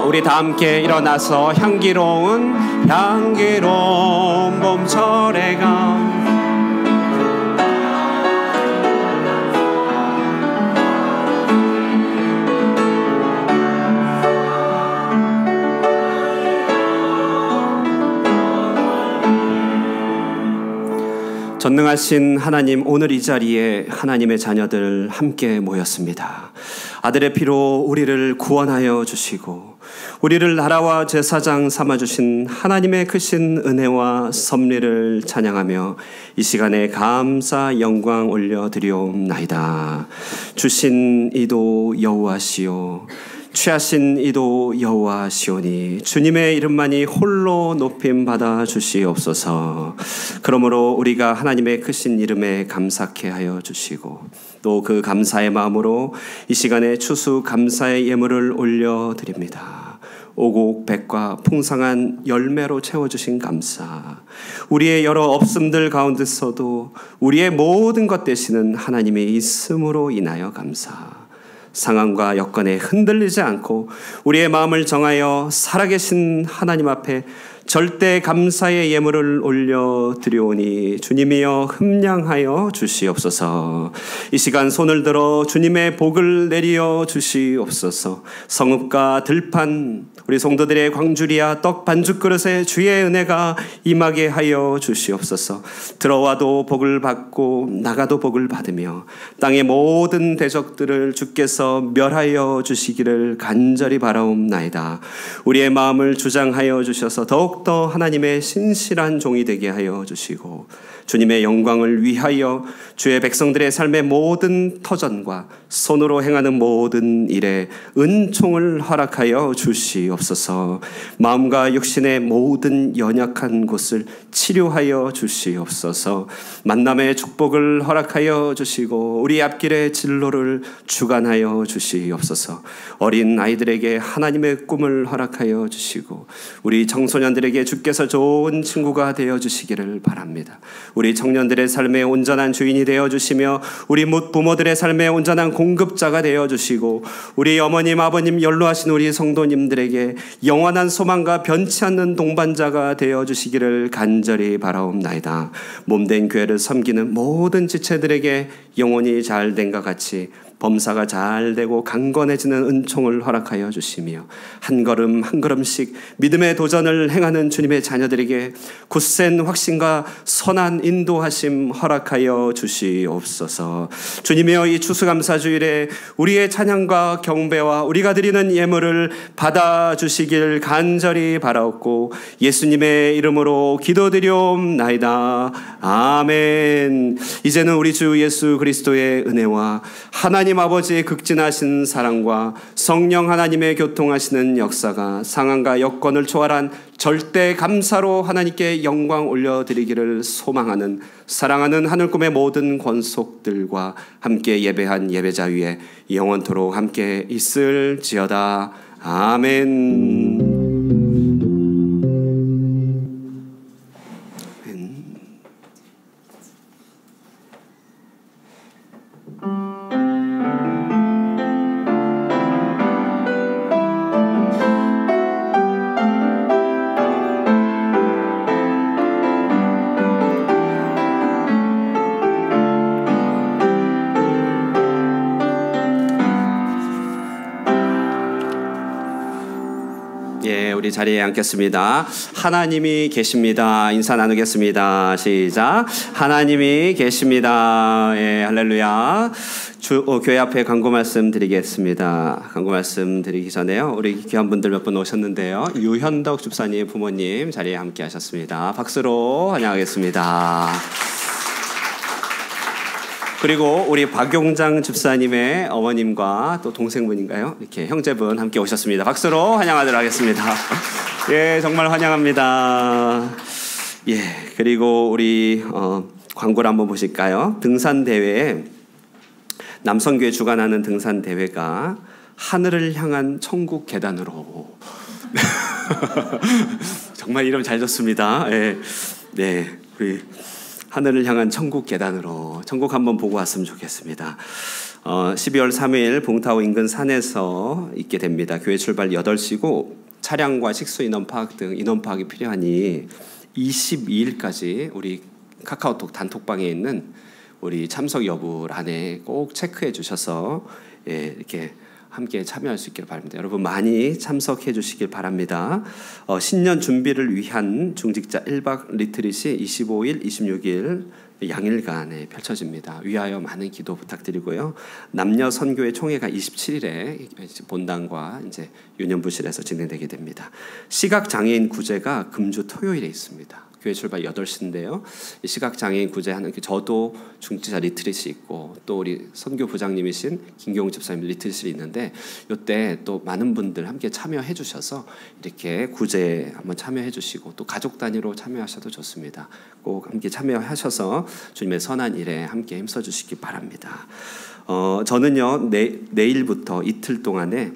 우리 다 함께 일어나서 향기로운 봄철의 감사. 전능하신 하나님, 오늘 이 자리에 하나님의 자녀들 함께 모였습니다. 아들의 피로 우리를 구원하여 주시고 우리를 나라와 제사장 삼아주신 하나님의 크신 은혜와 섭리를 찬양하며 이 시간에 감사 영광 올려드리옵나이다. 주신 이도 여호와시오, 취하신 이도 여호와시오니 주님의 이름만이 홀로 높임 받아 주시옵소서. 그러므로 우리가 하나님의 크신 이름에 감사케 하여 주시고 또 그 감사의 마음으로 이 시간에 추수 감사의 예물을 올려드립니다. 오곡백과 풍성한 열매로 채워주신 감사, 우리의 여러 없음들 가운데서도 우리의 모든 것 되시는 하나님의 있음으로 인하여 감사, 상황과 여건에 흔들리지 않고 우리의 마음을 정하여 살아계신 하나님 앞에 절대 감사의 예물을 올려드리오니 주님이여 흠량하여 주시옵소서. 이 시간 손을 들어 주님의 복을 내리어 주시옵소서. 성읍과 들판, 우리 성도들의 광주리와 떡 반죽 그릇에 주의 은혜가 임하게 하여 주시옵소서. 들어와도 복을 받고 나가도 복을 받으며 땅의 모든 대적들을 주께서 멸하여 주시기를 간절히 바라옵나이다. 우리의 마음을 주장하여 주셔서 더욱더 하나님의 신실한 종이 되게 하여 주시고 주님의 영광을 위하여 주의 백성들의 삶의 모든 터전과 손으로 행하는 모든 일에 은총을 허락하여 주시옵소서. 마음과 육신의 모든 연약한 곳을 치료하여 주시옵소서. 만남의 축복을 허락하여 주시고 우리 앞길의 진로를 주관하여 주시옵소서. 어린 아이들에게 하나님의 꿈을 허락하여 주시고 우리 청소년들에게 주께서 좋은 친구가 되어 주시기를 바랍니다. 우리 청년들의 삶의 온전한 주인이 되어 주시며 우리 부모들의 삶의 온전한 공급자가 되어 주시고 우리 어머님 아버님 연로하신 우리 성도님들에게 영원한 소망과 변치 않는 동반자가 되어 주시기를 간절히 바라옵나이다. 몸된 교회를 섬기는 모든 지체들에게 영혼이 잘된과 같이 범사가 잘 되고 강건해지는 은총을 허락하여 주시며 한 걸음 한 걸음씩 믿음의 도전을 행하는 주님의 자녀들에게 굳센 확신과 선한 인도하심 허락하여 주시옵소서. 주님이여, 이 추수감사주일에 우리의 찬양과 경배와 우리가 드리는 예물을 받아주시길 간절히 바라옵고 예수님의 이름으로 기도드리옵나이다. 아멘. 이제는 우리 주 예수 그리스도의 은혜와 하나님 아버지의 극진하신 사랑과 성령 하나님의 교통하시는 역사가 상황과 여건을 초월한 절대 감사로 하나님께 영광 올려드리기를 소망하는 사랑하는 하늘꿈의 모든 권속들과 함께 예배한 예배자 위에 영원토록 함께 있을지어다. 아멘. 우리 자리에 앉겠습니다. 하나님이 계십니다. 인사 나누겠습니다. 시작. 하나님이 계십니다. 예, 할렐루야. 교회 앞에 광고 말씀 드리겠습니다. 광고 말씀 드리기 전에요, 우리 귀한 분들 몇 분 오셨는데요. 유현덕 집사님 부모님 자리에 함께 하셨습니다. 박수로 환영하겠습니다. 그리고 우리 박용장 집사님의 어머님과 또 동생분인가요? 이렇게 형제분 함께 오셨습니다. 박수로 환영하도록 하겠습니다. 예, 정말 환영합니다. 예, 그리고 우리 광고를 한번 보실까요? 등산 대회에 남성교회 주관하는 등산 대회가 하늘을 향한 천국 계단으로. 정말 이름 잘 졌습니다. 예, 네, 우리 하늘을 향한 천국 계단으로 천국 한번 보고 왔으면 좋겠습니다. 12월 3일 봉타오 인근 산에서 있게 됩니다. 교회 출발 8시고 차량과 식수 인원 파악 등 인원 파악이 필요하니 22일까지 우리 카카오톡 단톡방에 있는 우리 참석 여부란에 꼭 체크해 주셔서 예, 이렇게 함께 참여할 수 있기를 바랍니다. 여러분 많이 참석해 주시길 바랍니다. 신년 준비를 위한 중직자 1박 리트릿이 25일, 26일 양일간에 펼쳐집니다. 위하여 많은 기도 부탁드리고요. 남녀 선교회 총회가 27일에 본당과 이제 유년부실에서 진행되게 됩니다. 시각 장애인 구제가 금주 토요일에 있습니다. 교회 출발 8시인데요. 시각장애인 구제하는 저도 중직자 리트릿이 있고 또 우리 선교 부장님이신 김경훈 집사님 리트릿이 있는데 이때 또 많은 분들 함께 참여해 주셔서 이렇게 구제에 한번 참여해 주시고 또 가족 단위로 참여하셔도 좋습니다. 꼭 함께 참여하셔서 주님의 선한 일에 함께 힘써 주시기 바랍니다. 저는요 내일부터 이틀 동안에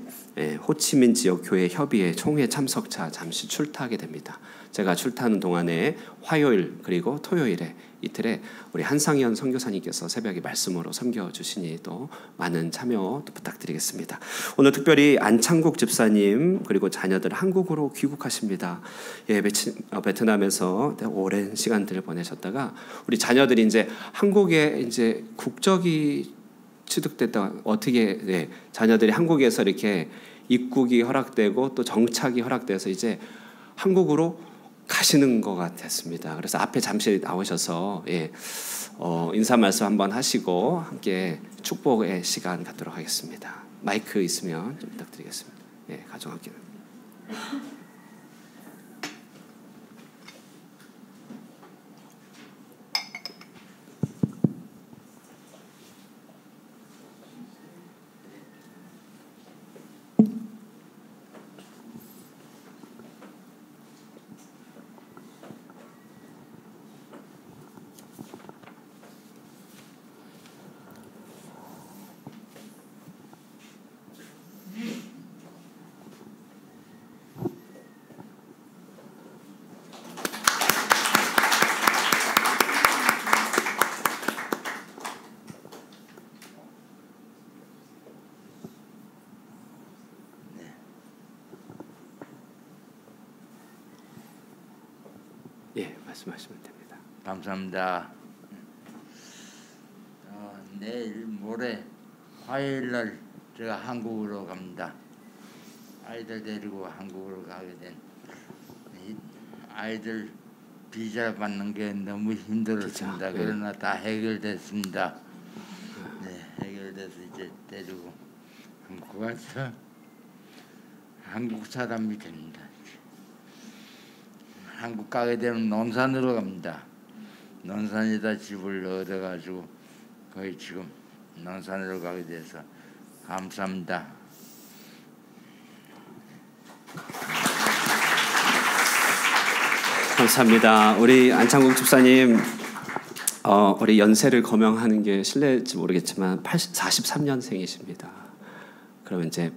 호치민 지역 교회 협의회 총회 참석차 잠시 출타하게 됩니다. 제가 출타하는 동안에 화요일 그리고 토요일에 이틀에 우리 한상현 선교사님께서 새벽에 말씀으로 섬겨주시니 또 많은 참여 또 부탁드리겠습니다. 오늘 특별히 안창국 집사님 그리고 자녀들 한국으로 귀국하십니다. 예, 베트남에서 오랜 시간들을 보내셨다가 우리 자녀들이 이제 한국에 이제 국적이 취득됐다 어떻게 자녀들이 한국에서 이렇게 입국이 허락되고 또 정착이 허락돼서 이제 한국으로 가시는 것 같았습니다. 그래서 앞에 잠시 나오셔서 인사 말씀 한번 하시고 함께 축복의 시간 갖도록 하겠습니다. 마이크 있으면 좀 부탁드리겠습니다. 예, 가정학교. 예, 말씀하시면 됩니다. 감사합니다. 내일 모레 화요일 날 제가 한국으로 갑니다. 아이들 데리고 한국으로 가게 된 아이들 비자 받는 게 너무 힘들었습니다. 그러나 다 해결됐습니다. 네, 해결돼서 이제 데리고 한국 가서 한국 사람이 됩니다. 한국 가게 되면 논산으로 갑니다. 논산에다 집을 얻어가지고 거의 지금 논산으로 가게 돼서 감사합니다. 감사합니다. 우리 안창국 집사님 우리 연세를 거명하는 게 실례일지 모르겠지만 43년생이십니다. 그러면 이제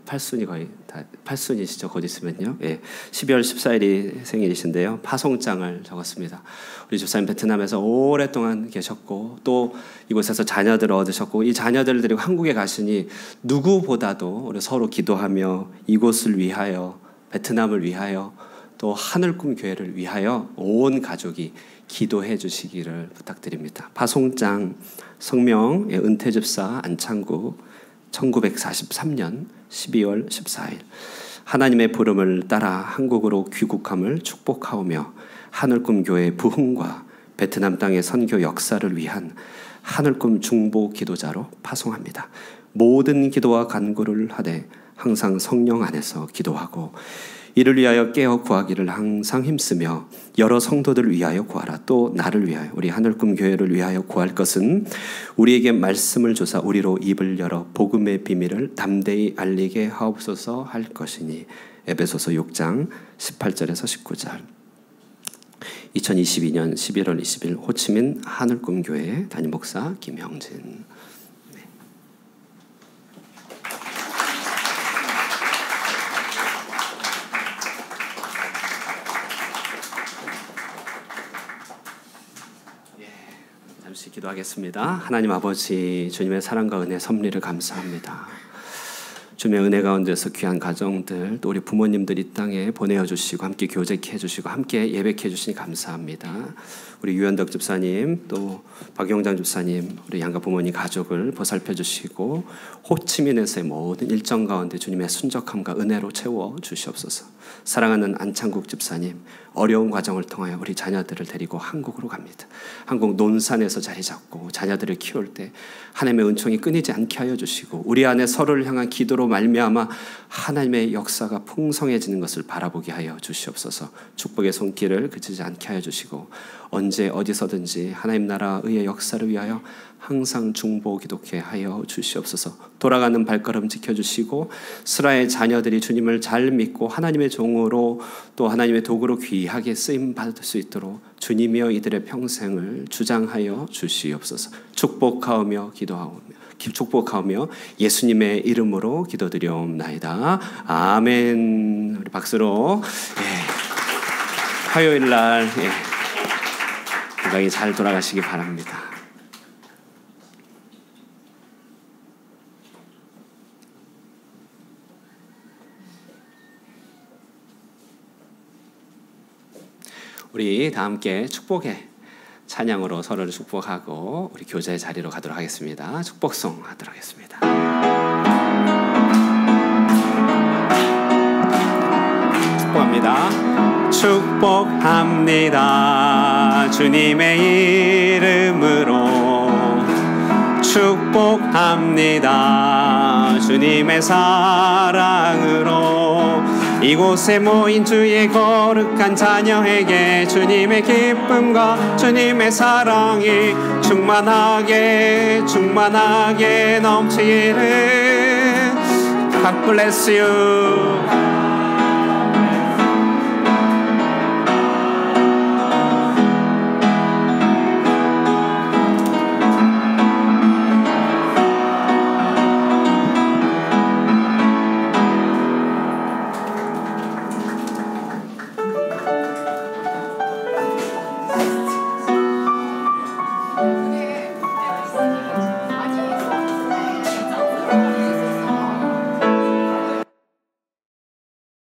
8순이 거의 다 8순이시죠. 곧 있으면요. 예, 12월 14일이 생일이신데요. 파송장을 적었습니다. 우리 집사님 베트남에서 오랫동안 계셨고 또 이곳에서 자녀들을 얻으셨고 이 자녀들을 데리고 한국에 가시니 누구보다도 우리 서로 기도하며 이곳을 위하여 베트남을 위하여 또 하늘꿈 교회를 위하여 온 가족이 기도해 주시기를 부탁드립니다. 파송장 성명 은퇴집사 안창국 1943년 12월 14일 하나님의 부름을 따라 한국으로 귀국함을 축복하오며 하늘꿈 교회 부흥과 베트남 땅의 선교 역사를 위한 하늘꿈 중보 기도자로 파송합니다. 모든 기도와 간구를 하되 항상 성령 안에서 기도하고 이를 위하여 깨어 구하기를 항상 힘쓰며 여러 성도들을 위하여 구하라. 또 나를 위하여, 우리 하늘꿈 교회를 위하여 구할 것은 우리에게 말씀을 주사 우리로 입을 열어 복음의 비밀을 담대히 알리게 하옵소서 할 것이니. 에베소서 6장 18절에서 19절. 2022년 11월 20일 호치민 하늘꿈 교회 담임 목사 김형진. 잠시 기도하겠습니다. 하나님 아버지, 주님의 사랑과 은혜 섭리를 감사합니다. 주님의 은혜 가운데서 귀한 가정들, 또 우리 부모님들 이 땅에 보내어 주시고 함께 교제케 해주시고 함께 예배케 해주시니 감사합니다. 우리 유현덕 집사님, 또 박용장 집사님, 우리 양가 부모님 가족을 보살펴 주시고 호치민에서의 모든 일정 가운데 주님의 순적함과 은혜로 채워 주시옵소서. 사랑하는 안창국 집사님, 어려운 과정을 통하여 우리 자녀들을 데리고 한국으로 갑니다. 한국 논산에서 자리 잡고 자녀들을 키울 때 하나님의 은총이 끊이지 않게 하여 주시고 우리 안에 서로를 향한 기도로 말미암아 하나님의 역사가 풍성해지는 것을 바라보게 하여 주시옵소서. 축복의 손길을 그치지 않게 하여 주시고 언제 어디서든지 하나님 나라 의의 역사를 위하여 항상 중보 기도케 하여 주시옵소서. 돌아가는 발걸음 지켜주시고 스라의 자녀들이 주님을 잘 믿고 하나님의 종으로 또 하나님의 도구로 귀하게 쓰임 받을 수 있도록 주님이여 이들의 평생을 주장하여 주시옵소서. 축복하오며 예수님의 이름으로 기도드리옵나이다. 아멘. 우리 박수로 화요일 날 건강히 잘 돌아가시기 바랍니다. 우리 다 함께 축복의 찬양으로 서로를 축복하고 우리 교제의 자리로 가도록 하겠습니다. 축복송 하도록 하겠습니다. 축복합니다. 축복합니다. 주님의 이름으로 축복합니다. 주님의 사랑으로 이곳에 모인 주의 거룩한 자녀에게 주님의 기쁨과 주님의 사랑이 충만하게 넘치기를. God bless you.